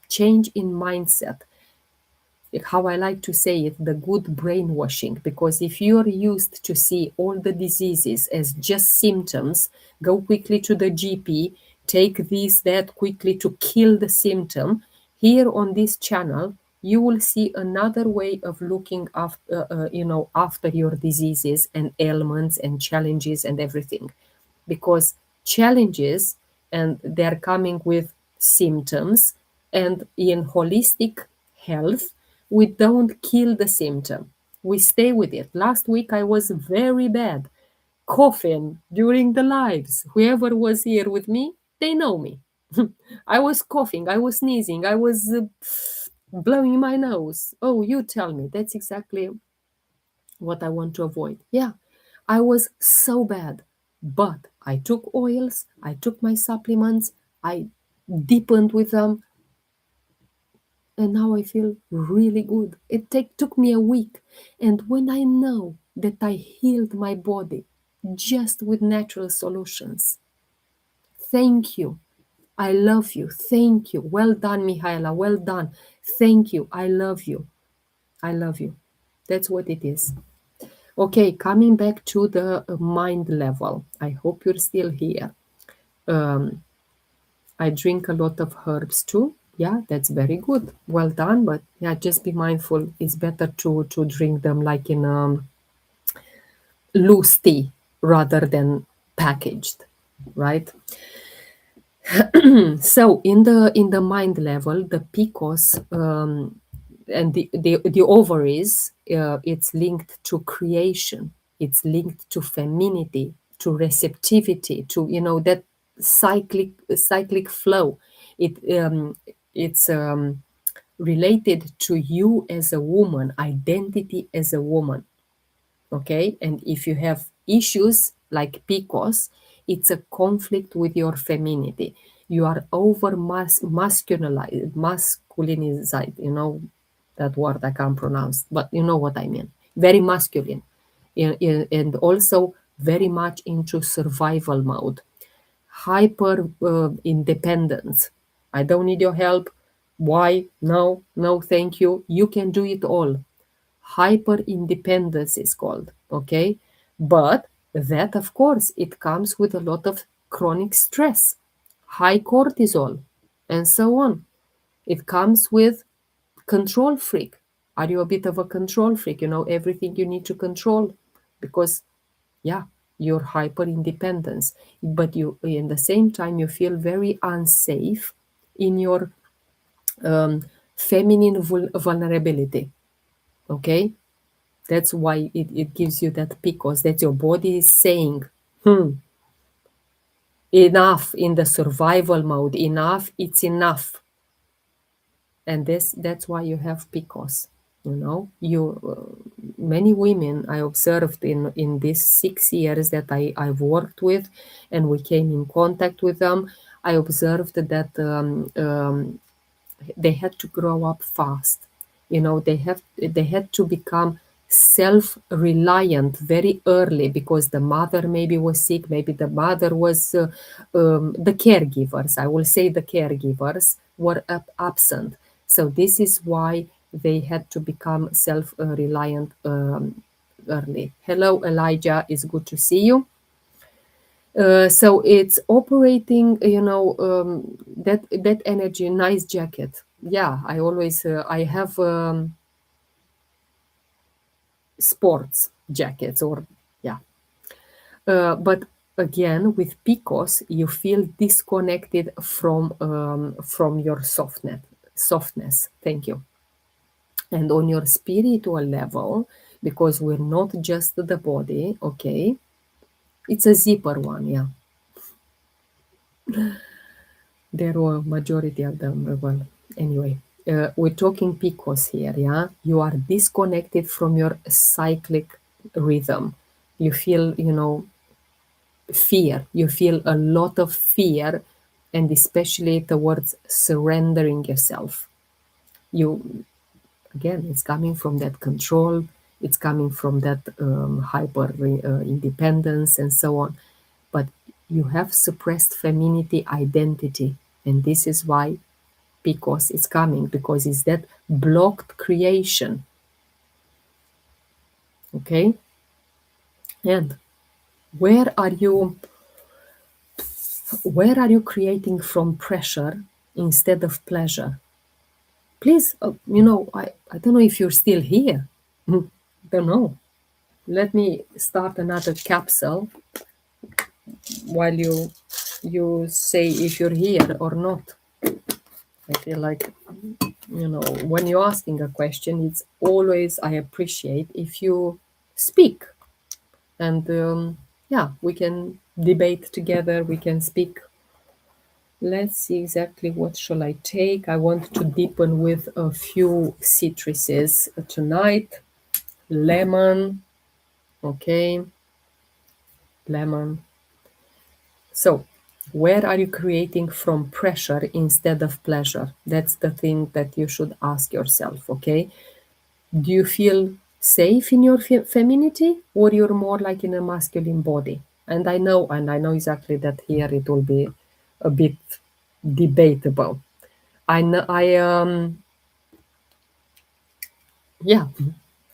S1: change in mindset, how I like to say it, the good brainwashing. Because if you're used to see all the diseases as just symptoms, go quickly to the GP, take this, that quickly to kill the symptom. Here on this channel, you will see another way of looking after, after your diseases and ailments and challenges and everything. Because challenges, and they're coming with symptoms, and in holistic health, we don't kill the symptom, we stay with it. Last week I was very bad, coughing during the lives. Whoever was here with me, they know me. I was coughing, I was sneezing, I was blowing my nose. Oh, you tell me. That's exactly what I want to avoid. Yeah, I was so bad, but I took oils, I took my supplements, I deepened with them, and now I feel really good. Took me a week. And when I know that I healed my body just with natural solutions, thank you. I love you. Thank you. Well done, Mihaela. Well done. Thank you. I love you. I love you. That's what it is. Okay, coming back to the mind level. I hope you're still here. I drink a lot of herbs too. Yeah, that's very good. Well done. But yeah, just be mindful. It's better to drink them like in loose tea rather than packaged, right? So in the mind level, the PCOS and the ovaries, it's linked to creation, it's linked to femininity, to receptivity, to that cyclic flow. It's related to you as a woman, identity as a woman. Okay, and if you have issues like PCOS, it's a conflict with your femininity. You are over masculinized, that word I can't pronounce, but you know what I mean. Very masculine, and also very much into survival mode, hyper independence. I don't need your help. Why? No, no, thank you. You can do it all. Hyper independence is called. Okay, but that, of course, it comes with a lot of chronic stress, high cortisol, and so on. It comes with control freak. Are you a bit of a control freak? Everything you need to control because, yeah, you're hyper independence, but you, in the same time, you feel very unsafe in your feminine vulnerability. Okay, that's why it gives you that because that your body is saying, enough, in the survival mode, enough, it's enough. And that's why you have PCOS. You many women I observed in these 6 years that I've worked with, and we came in contact with them. I observed that they had to grow up fast. They had to become self-reliant very early because the mother maybe was sick, maybe the mother was the caregivers, I will say the caregivers were absent. So this is why they had to become self-reliant early. Hello, Elijah. It's good to see you. So it's operating, that energy. Nice jacket. Yeah, I always I have sports jackets, or yeah. But again, with PCOS, you feel disconnected from your softness. Thank you. And on your spiritual level, because we're not just the body, okay? It's a zipper one, yeah. There were majority of them. Well, anyway, we're talking PCOS here, yeah. You are disconnected from your cyclic rhythm. You feel, fear. You feel a lot of fear, and especially towards surrendering yourself. You again, it's coming from that control. It's coming from that hyper independence and so on. But you have suppressed femininity identity, and this is why PCOS is coming, because it's that blocked creation. Okay, and where are you? Where are you creating from pressure instead of pleasure? Please, I don't know if you're still here. Don't know. Let me start another capsule while you say if you're here or not. I feel like, when you're asking a question, it's always, I appreciate if you speak. And yeah, we can debate together, we can speak. Let's see exactly what shall I take. I want to deepen with a few citruses tonight. Lemon, okay, lemon. So, where are you creating from pressure instead of pleasure? That's the thing that you should ask yourself, okay? Do you feel safe in your femininity, or you're more like in a masculine body? And I know exactly that here it will be a bit debatable. I know yeah,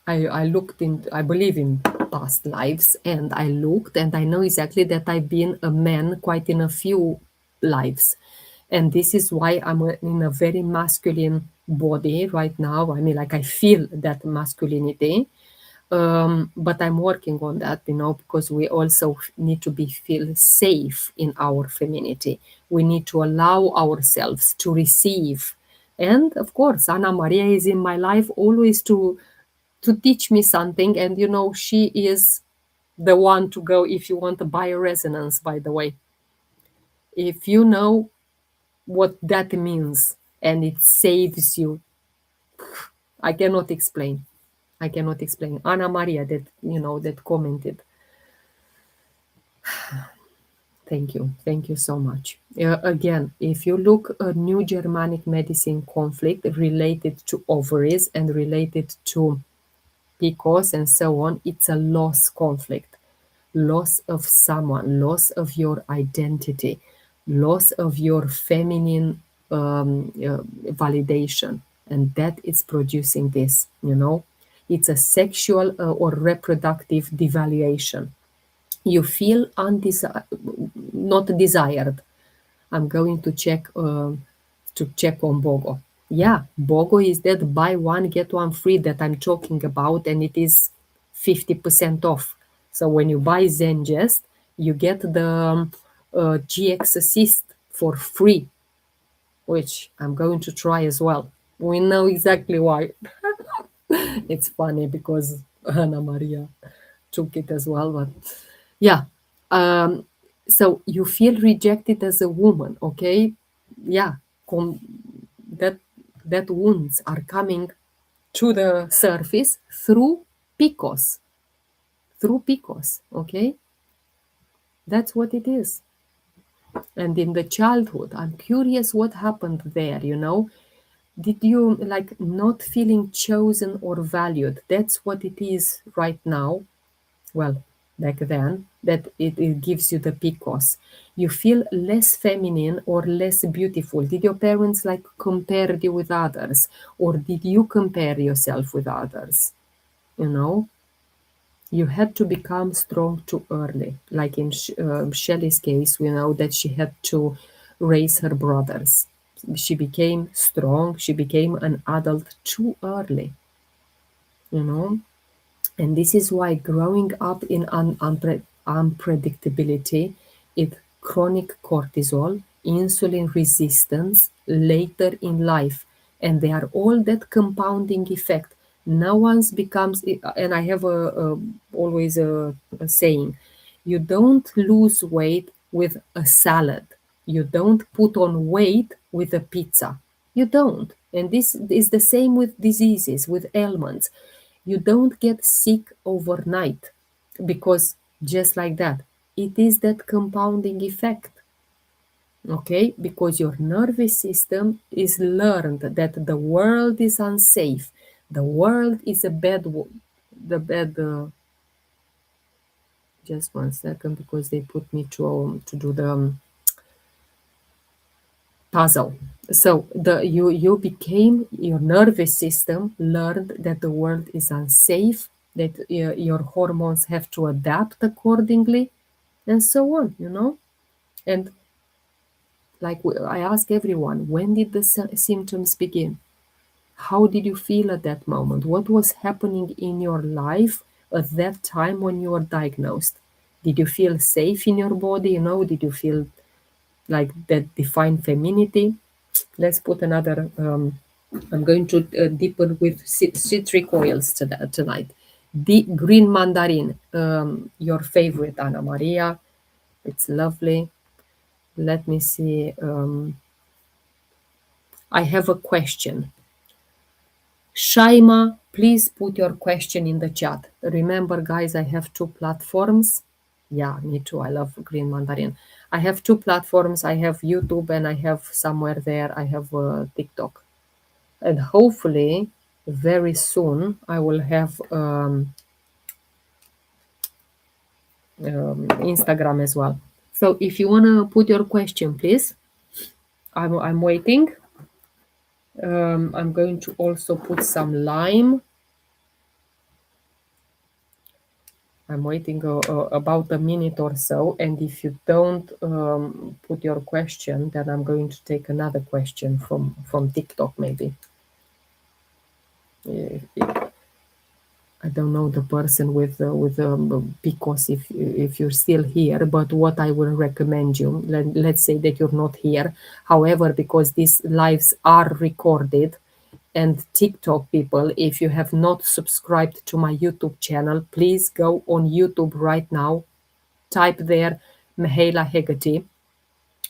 S1: I looked in, I believe in past lives, and I looked and I know exactly that I've been a man quite in a few lives. And this is why I'm in a very masculine body right now. I mean, like, I feel that masculinity. But I'm working on that, because we also need to be feel safe in our femininity. We need to allow ourselves to receive. And of course, Anna Maria is in my life always to teach me something. And she is the one to go, if you want a bioresonance, by the way. If you know what that means and it saves you, I cannot explain. I cannot explain. Anna Maria, that commented. Thank you. Thank you so much. Again, if you look a new Germanic medicine conflict related to ovaries and related to PCOS and so on, it's a loss conflict. Loss of someone, loss of your identity, loss of your feminine validation. And that is producing this. It's a sexual or reproductive devaluation. You feel not desired. I'm going to check on BOGO. Yeah, BOGO is that buy one get one free that I'm talking about, and it is 50% off. So when you buy Zengest, you get the GX Assist for free, which I'm going to try as well. We know exactly why. It's funny because Anna Maria took it as well, but yeah. Um, so you feel rejected as a woman, okay? Yeah, that that wounds are coming to the surface through PCOS, okay? That's what it is. And in the childhood, I'm curious what happened there. Did you like not feeling chosen or valued? That's what it is right now. Well, back then, that it gives you the PCOS. You feel less feminine or less beautiful. Did your parents like compare you with others, or did you compare yourself with others? You know, You had to become strong too early. Like in Shelley's case, we know that she had to raise her brothers. She became strong, she became an adult too early, you know? And this is why growing up in unpredictability, it chronic cortisol, insulin resistance later in life, and they are all that compounding effect. Now once becomes, and I have always a saying, you don't lose weight with a salad. You don't put on weight with a pizza. You don't. And this is the same with diseases, with ailments. You don't get sick overnight because just like that, it is that compounding effect. Okay, because your nervous system is learned that the world is unsafe, the world is a the bad. Just 1 second, because they put me to do the puzzle. So you became, your nervous system learned that the world is unsafe, that your hormones have to adapt accordingly, and so on. And like I ask everyone, when did the symptoms begin? How did you feel at that moment? What was happening in your life at that time when you were diagnosed? Did you feel safe in your body? Did you feel like that divine femininity? Let's put another. I'm going to deepen with citric oils tonight. The green mandarin, your favorite, Anna Maria. It's lovely. Let me see. I have a question. Shaima, please put your question in the chat. Remember, guys, I have two platforms. Yeah, me too. I love green mandarin. I have two platforms. I have YouTube and I have somewhere there, I have TikTok. And hopefully, very soon, I will have Instagram as well. So if you want to put your question, please, I'm waiting. I'm going to also put some lime. I'm waiting about a minute or so, and if you don't put your question, then I'm going to take another question from TikTok, maybe. I don't know the person with because if you're still here, but what I will recommend you, let's say that you're not here. However, because these lives are recorded, and TikTok people, if you have not subscribed to my YouTube channel, please go on YouTube right now. Type there Mihaela Hegarty.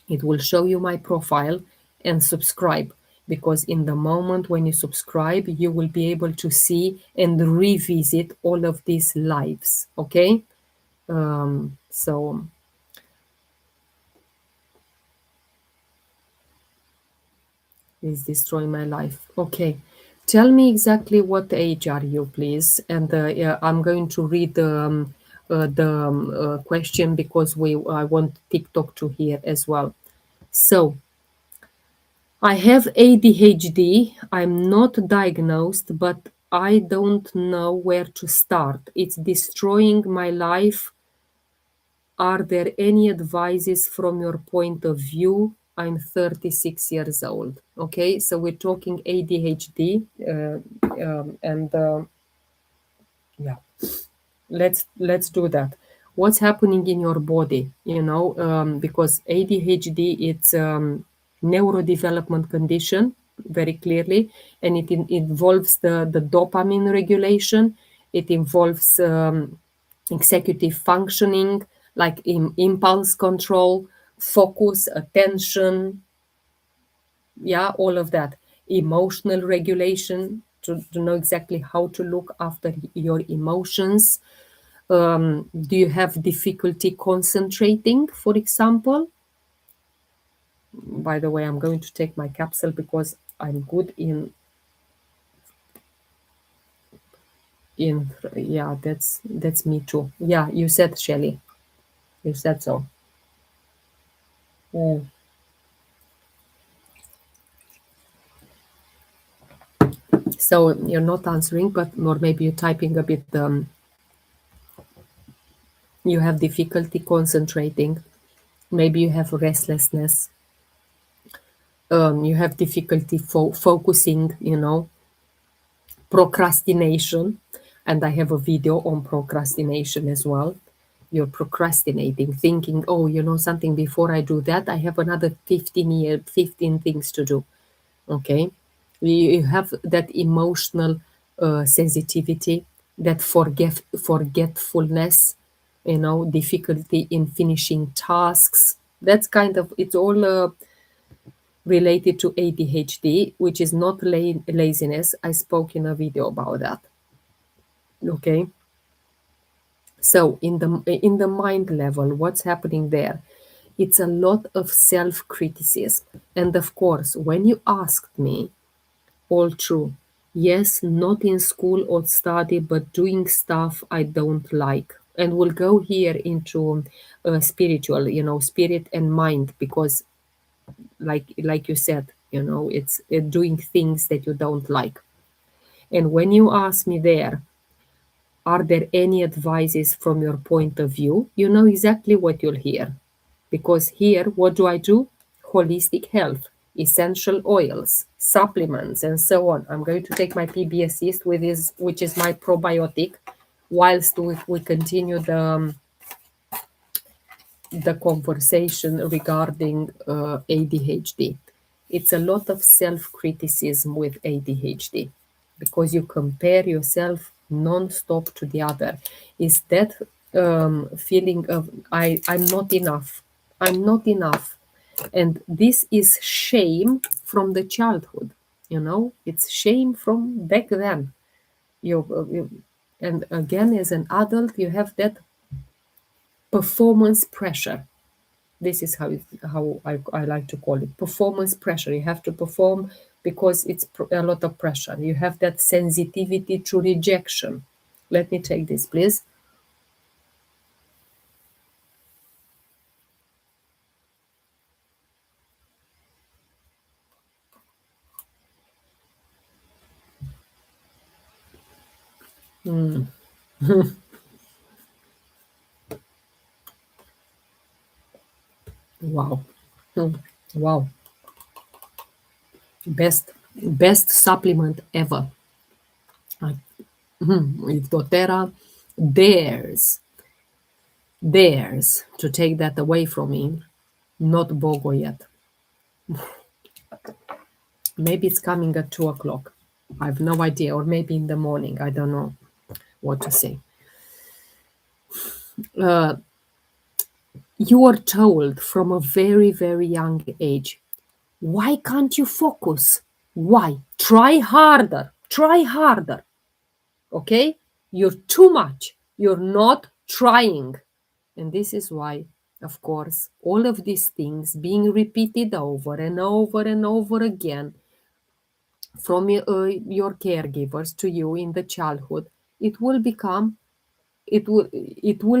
S1: It will show you my profile, and subscribe, because in the moment when you subscribe, you will be able to see and revisit all of these lives. Okay, so it's destroying my life. Okay, tell me exactly what age are you, please, and yeah, I'm going to read the question, because I want TikTok to hear as well. So I have ADHD. I'm not diagnosed, but I don't know where to start. It's destroying my life. Are there any advices from your point of view? I'm 36 years old. Okay, so we're talking ADHD, and yeah, let's do that. What's happening in your body? Because ADHD, it's neurodevelopment condition, very clearly, and it involves the dopamine regulation. It involves executive functioning, like impulse control, focus, attention, yeah, all of that. Emotional regulation, to know exactly how to look after your emotions. Do you have difficulty concentrating, for example? By the way, I'm going to take my capsule because I'm good in yeah, that's me too. Yeah, you said, Shelley. You said so. Mm. So you're not answering, but or maybe you're typing a bit. You have difficulty concentrating. Maybe you have restlessness. You have difficulty focusing, procrastination. And I have a video on procrastination as well. You're procrastinating, thinking, oh, something, before I do that, I have another 15 things to do. Okay. You have that emotional sensitivity, that forgetfulness, difficulty in finishing tasks. That's kind of, it's all related to ADHD, which is not laziness. I spoke in a video about that. Okay. So in the mind level, what's happening there? It's a lot of self-criticism. And of course, when you asked me, all true. Yes, not in school or study, but doing stuff I don't like. And we'll go here into spiritual, spirit and mind, because like you said, it's doing things that you don't like. And when you ask me there, are there any advices from your point of view? You know exactly what you'll hear. Because here, what do I do? Holistic health, essential oils, supplements, and so on. I'm going to take my PB Assist with this, which is my probiotic, whilst we continue the conversation regarding ADHD. It's a lot of self-criticism with ADHD because you compare yourself non-stop to the other. Is that feeling of I'm not enough. I'm not enough. And this is shame from the childhood. It's shame from back then. And again, as an adult, you have that performance pressure. This is how I like to call it, performance pressure. You have to perform because it's a lot of pressure. You have that sensitivity to rejection. Let me take this, please. Wow. Hmm. Wow. Best supplement ever. If doTERRA dares to take that away from me, not BOGO yet. Maybe it's coming at 2 o'clock. I have no idea, or maybe in the morning. I don't know what to say. You are told from a very, very young age, why can't you focus? Why? Try harder. Try harder. Okay? You're too much. You're not trying. And this is why, of course, all of these things being repeated over and over and over again from your caregivers to you in the childhood, it will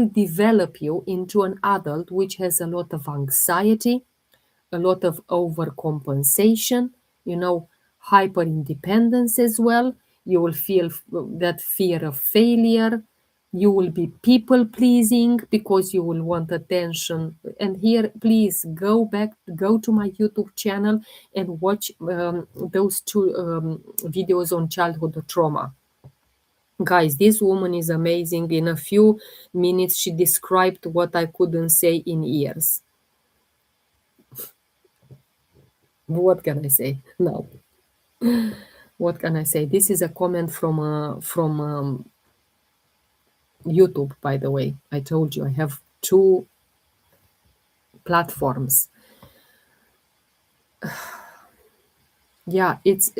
S1: develop you into an adult which has a lot of anxiety, a lot of overcompensation, hyper independence as well. You will feel that fear of failure. You will be people pleasing because you will want attention. And here, please go to my YouTube channel and watch those two videos on childhood trauma. Guys, this woman is amazing. In a few minutes, she described what I couldn't say in years. What can I say now? What can I say? This is a comment from YouTube, by the way. I told you I have two platforms. Yeah, it's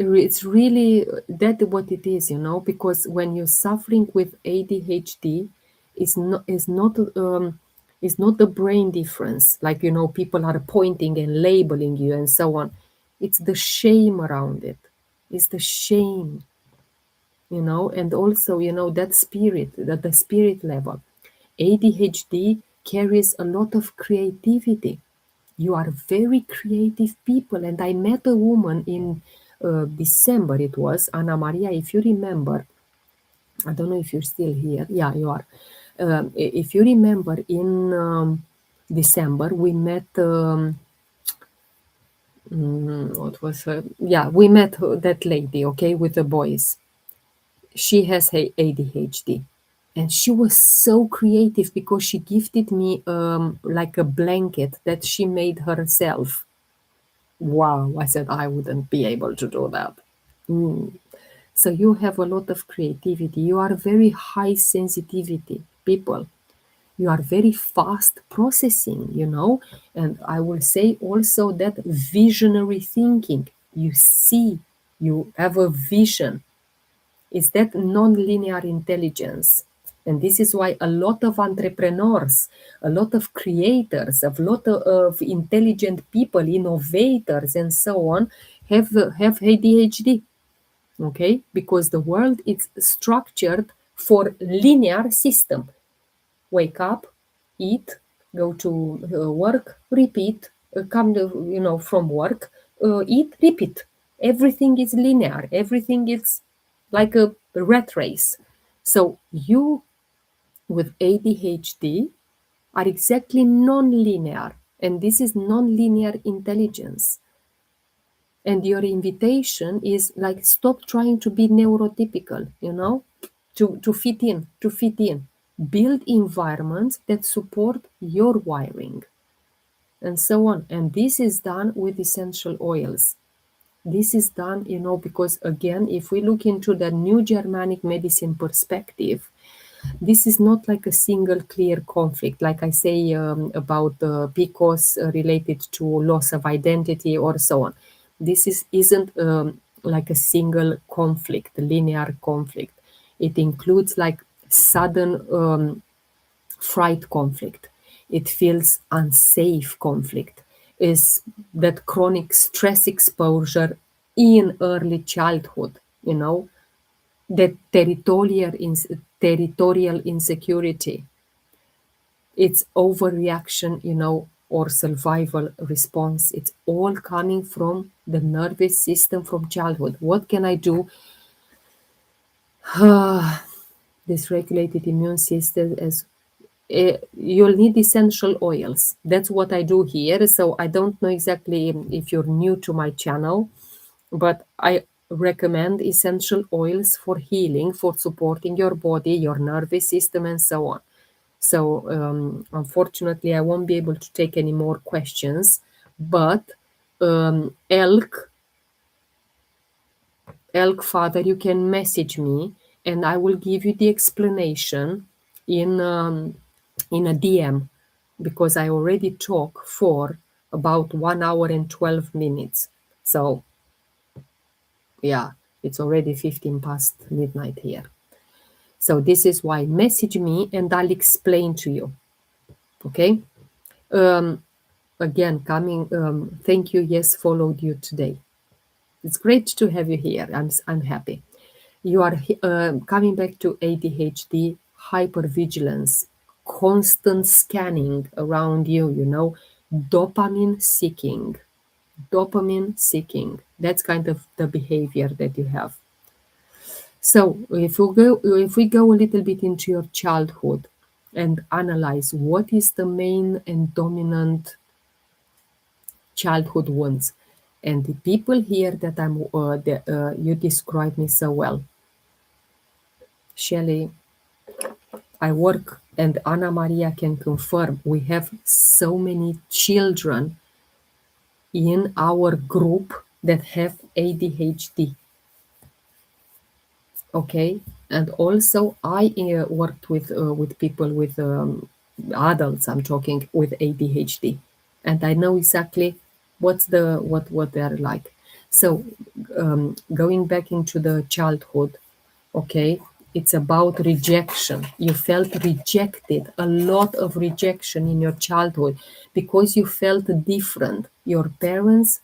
S1: really that what it is, because when you're suffering with ADHD, it's not the brain difference, like people are pointing and labeling you and so on. It's the shame around it. It's the shame, and also that spirit, that the spirit level. ADHD carries a lot of creativity. You are very creative people. And I met a woman in December, it was Anna Maria, if you remember. I don't know if you're still here. Yeah, you are. If you remember, in December, we met. What was her? Yeah, we met that lady, okay, with the boys. She has ADHD. And she was so creative because she gifted me like a blanket that she made herself. Wow, I said I wouldn't be able to do that. So you have a lot of creativity. You are very high sensitivity people. You are very fast processing, And I will say also that visionary thinking. You see, you have a vision. Is that non-linear intelligence. And this is why a lot of entrepreneurs, a lot of creators, a lot of intelligent people, innovators, and so on, have ADHD. Okay, because the world is structured for linear system. Wake up, eat, go to work, repeat, come from work, eat, repeat. Everything is linear. Everything is like a rat race. So you with ADHD are exactly non-linear, and this is non-linear intelligence. And your invitation is like, stop trying to be neurotypical, to fit in. Build environments that support your wiring, and so on. And this is done with essential oils. This is done, because again, if we look into the new Germanic medicine perspective, this is not like a single clear conflict, like I say about PCOS related to loss of identity or so on. Isn't like a single conflict, linear conflict. It includes like sudden fright conflict. It feels unsafe conflict. Is that chronic stress exposure in early childhood, that territorial insecurity. It's overreaction, or survival response. It's all coming from the nervous system from childhood. What can I do? Dysregulated immune system as you'll need essential oils. That's what I do here. So I don't know exactly if you're new to my channel, but I recommend essential oils for healing, for supporting your body, your nervous system, and so on. So unfortunately, I won't be able to take any more questions, but elk father, you can message me and I will give you the explanation in a DM, because I already talk for about 1 hour and 12 minutes. So yeah, it's already 15 past midnight here. So this is why message me and I'll explain to you. Okay. Again, thank you. Yes, followed you today. It's great to have you here. I'm happy. You are coming back to ADHD, hypervigilance, constant scanning around you, dopamine seeking. Dopamine seeking. That's kind of the behavior that you have. So if we go a little bit into your childhood and analyze what is the main and dominant childhood wounds, and the people here that you describe me so well, Shelley, I work, and Anna Maria can confirm, we have so many children in our group that have ADHD. Okay, and also I worked with people with adults. I'm talking with ADHD, and I know exactly what they're like. So going back into the childhood, okay, it's about rejection. You felt rejected, a lot of rejection in your childhood because you felt different. Your parents,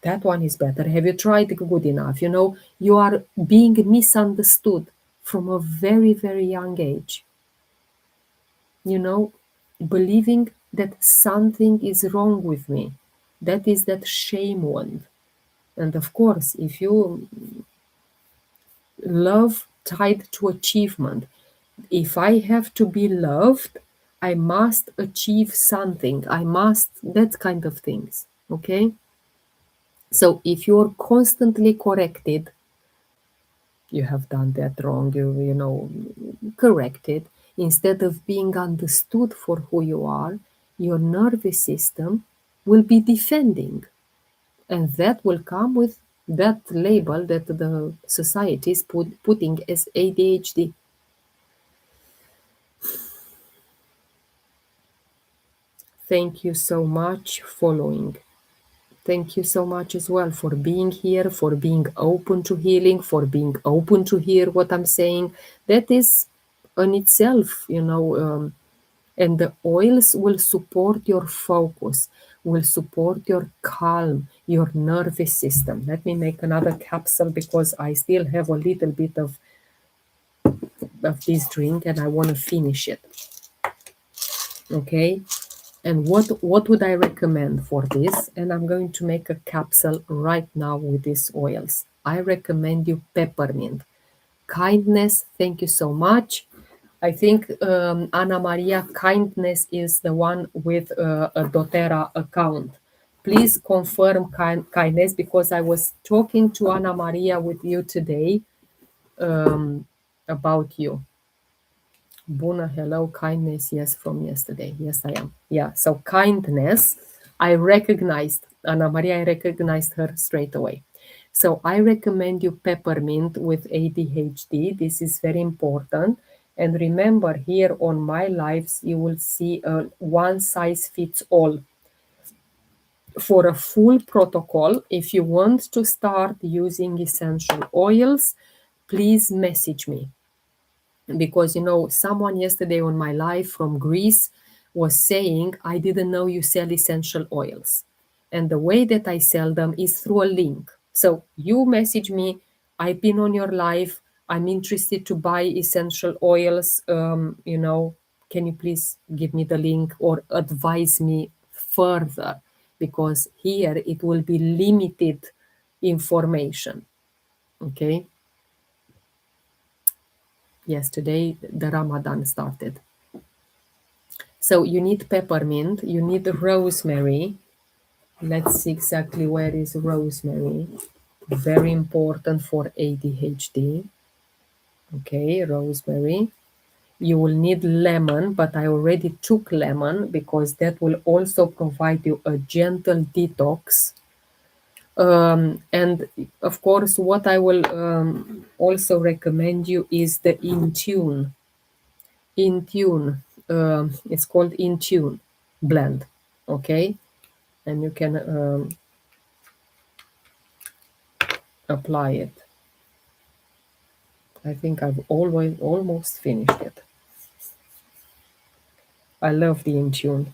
S1: that one is better. Have you tried good enough? You are being misunderstood from a very, very young age. Believing that something is wrong with me. That is that shame wound. And of course, if you love tied to achievement, If I have to be loved, I must achieve something. I must, that kind of things. Okay? So if you're constantly corrected, you have done that wrong, you know, corrected, instead of being understood for who you are, your nervous system will be defending. And that will come with that label that the society is putting as ADHD. Thank you so much following. Thank you so much as well for being here, for being open to healing, for being open to hear what I'm saying. That is in itself, you know, and the oils will support your focus, will support your calm, your nervous system. Let me make another capsule because I still have a little bit of this drink and I want to finish it. Okay. And what would I recommend for this? And I'm going to make a capsule right now with these oils. I recommend you peppermint. Kindness, thank you so much. I think Anna Maria Kindness is the one with a doTERRA account. Please confirm kindness because I was talking to Anna Maria with you today about you. Buna, hello, kindness, yes, from yesterday. Yes, I am. Yeah, so kindness, I recognized, Anna Maria, I recognized her straight away. So I recommend you peppermint with ADHD. This is very important. And remember, here on my lives, you will see a one size fits all. For a full protocol, if you want to start using essential oils, please message me because you know someone yesterday on my live from Greece was saying, I didn't know you sell essential oils, and the way that I sell them is through a link. So you message me, I've been on your live, I'm interested to buy essential oils, you know, can you please give me the link or advise me further, because here it will be limited information. Okay. Yesterday the Ramadan started. So you need peppermint, you need rosemary. Let's see exactly where is rosemary. Very important for ADHD. Okay, rosemary. You will need lemon, but I already took lemon because that will also provide you a gentle detox. And of course, what I will also recommend you is the Intune. Intune. It's called Intune blend. Okay, and you can apply it. I think I've always almost finished it. I love the Intune.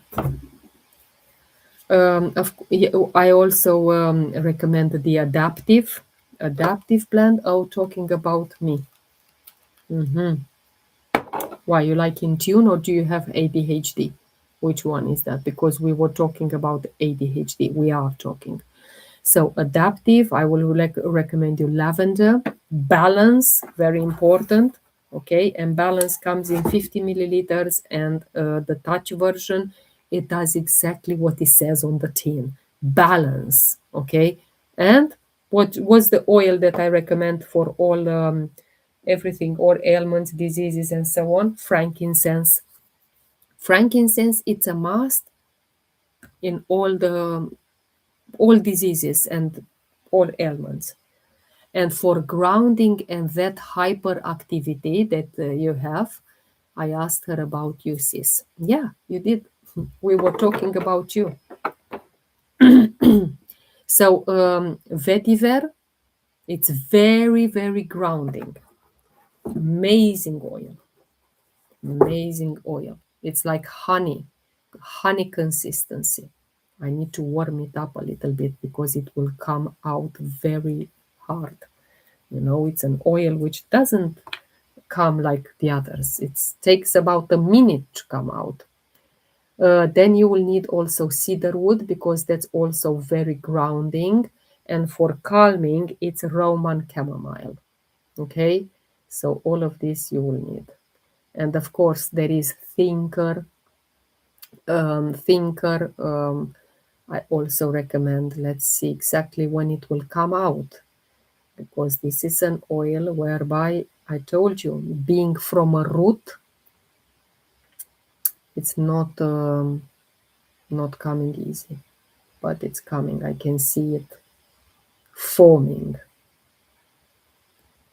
S1: I also recommend the adaptive blend. Oh, talking about me. Why, you like Intune or do you have ADHD? Which one is that? Because we were talking about ADHD. We are talking. So adaptive, I will recommend you lavender. Balance, very important. Okay, and balance comes in 50 milliliters, and the touch version, it does exactly what it says on the tin. Balance. Okay, and what was the oil that I recommend for all everything, all ailments, diseases, and so on? Frankincense. Frankincense, it's a must in all diseases and all ailments. And for grounding and that hyperactivity that you have, I asked her about you, sis. Yeah, you did. We were talking about you. So, vetiver, it's very, very grounding. Amazing oil. Amazing oil. It's like honey consistency. I need to warm it up a little bit because it will come out very hard. You know, it's an oil which doesn't come like the others. It takes about a minute to come out. Then you will need also cedar wood because that's also very grounding. And for calming, it's Roman chamomile. Okay, so all of this you will need. And of course, there is thinker. Thinker. I also recommend. Let's see exactly when it will come out, because this is an oil whereby I told you, being from a root, it's not coming easy, but it's coming. I can see it forming.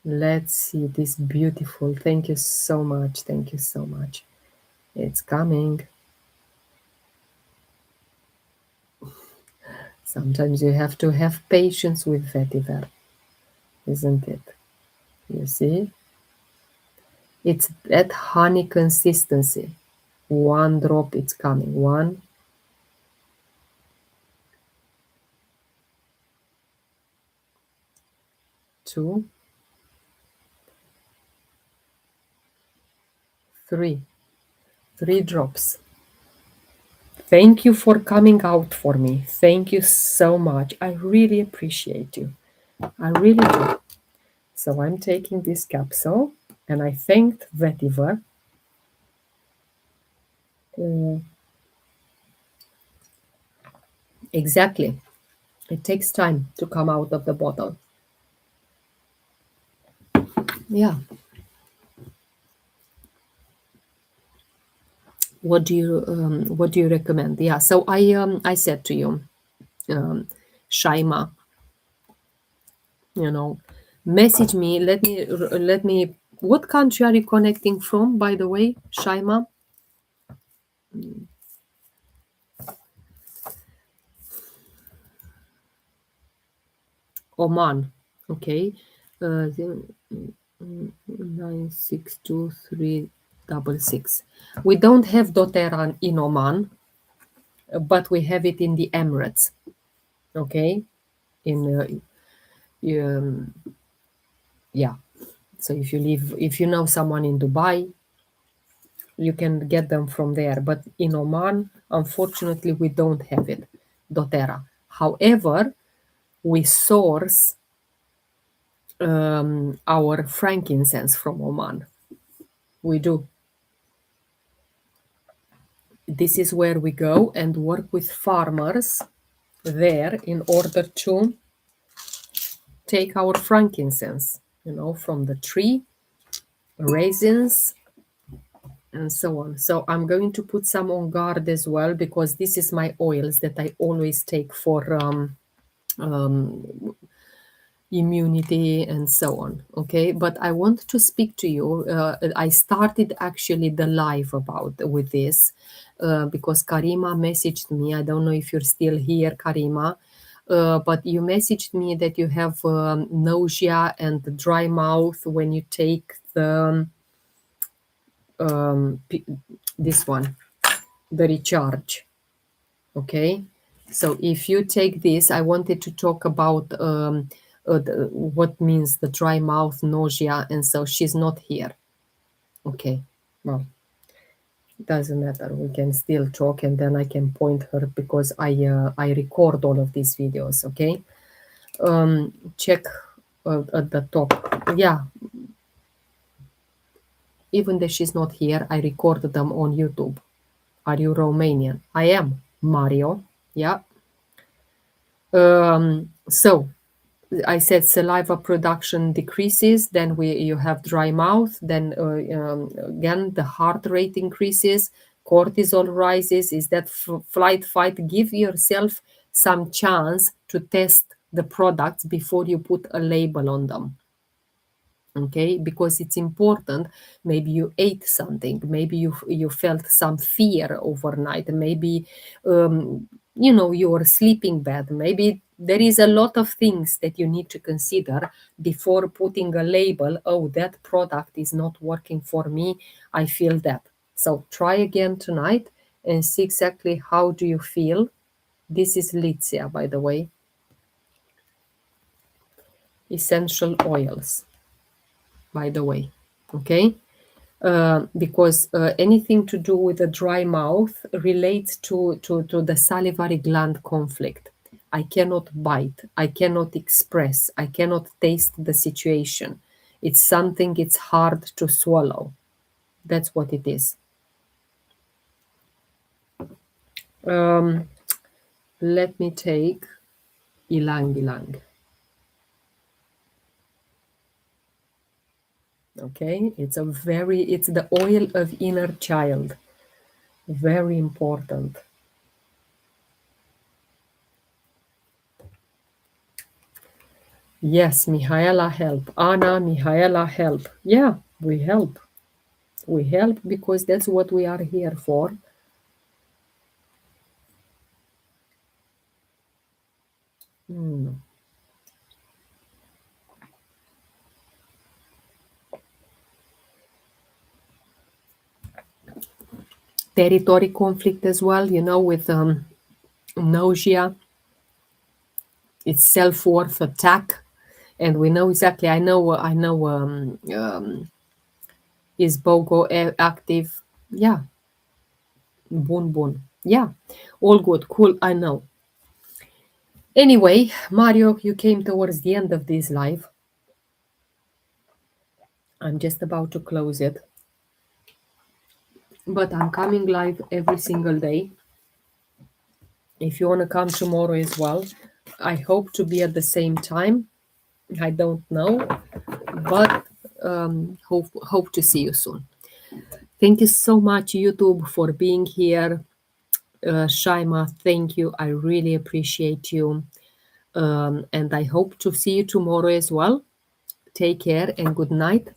S1: Let's see this beautiful. Thank you so much. Thank you so much. It's coming. Sometimes you have to have patience with vetiver, isn't it? You see? It's that honey consistency. One drop, it's coming. 1, 2, 3. 3 drops. Thank you for coming out for me. Thank you so much. I really appreciate you. I really do. So I'm taking this capsule, and I thanked vetiver. Exactly. It takes time to come out of the bottle. Yeah. What do you recommend? Yeah. So I said to you, Shaima, message me. Let me. What country are you connecting from, by the way, Shaima? Oman. Okay. 962366. We don't have doTERRA in Oman, but we have it in the Emirates. Okay. In yeah. So if you know someone in Dubai, you can get them from there. But in Oman, unfortunately, we don't have it, doTERRA. However, we source our frankincense from Oman. We do. This is where we go and work with farmers there in order to take our frankincense, from the tree, raisins, and so on. So I'm going to put some on guard as well, because this is my oils that I always take for immunity and so on. Okay, but I want to speak to you. I started actually the live about with this because Karima messaged me. I don't know if you're still here, Karima. But you messaged me that you have nausea and dry mouth when you take the this one, the recharge. Okay, so if you take this, I wanted to talk about what means the dry mouth, nausea, and so she's not here. Okay, well, doesn't matter. We can still talk, and then I can point her, because I record all of these videos. Okay, check at the top. Yeah, even though she's not here, I record them on YouTube. Are you Romanian? I am, Mario. Yeah. So I said saliva production decreases, then you have dry mouth, then again the heart rate increases, cortisol rises. Is that flight fight? Give yourself some chance to test the products before you put a label on them. Okay, because it's important. Maybe you ate something, maybe you felt some fear overnight, maybe you were sleeping bad, maybe there is a lot of things that you need to consider before putting a label. Oh, that product is not working for me, I feel that. So try again tonight and see exactly how do you feel. This is Lizia, by the way. Essential oils, by the way. Okay, because anything to do with a dry mouth relates to the salivary gland conflict. I cannot bite, I cannot express, I cannot taste the situation. It's something it's hard to swallow. That's what it is. Um, Let me take ilang ilang. Okay, it's the oil of inner child. Very important. Yes, Mihaela help. Anna, Mihaela help. Yeah, we help. We help because that's what we are here for. Hmm. Territory conflict as well, with nausea, it's self-worth attack. And we know exactly, I know, is Bogo active? Yeah, Boon Boon. Yeah, all good, cool, I know. Anyway, Mario, you came towards the end of this live. I'm just about to close it. But I'm coming live every single day. If you want to come tomorrow as well, I hope to be at the same time. I don't know, but hope to see you soon. Thank you so much, YouTube, for being here. Shaima, thank you. I really appreciate you. And I hope to see you tomorrow as well. Take care and good night.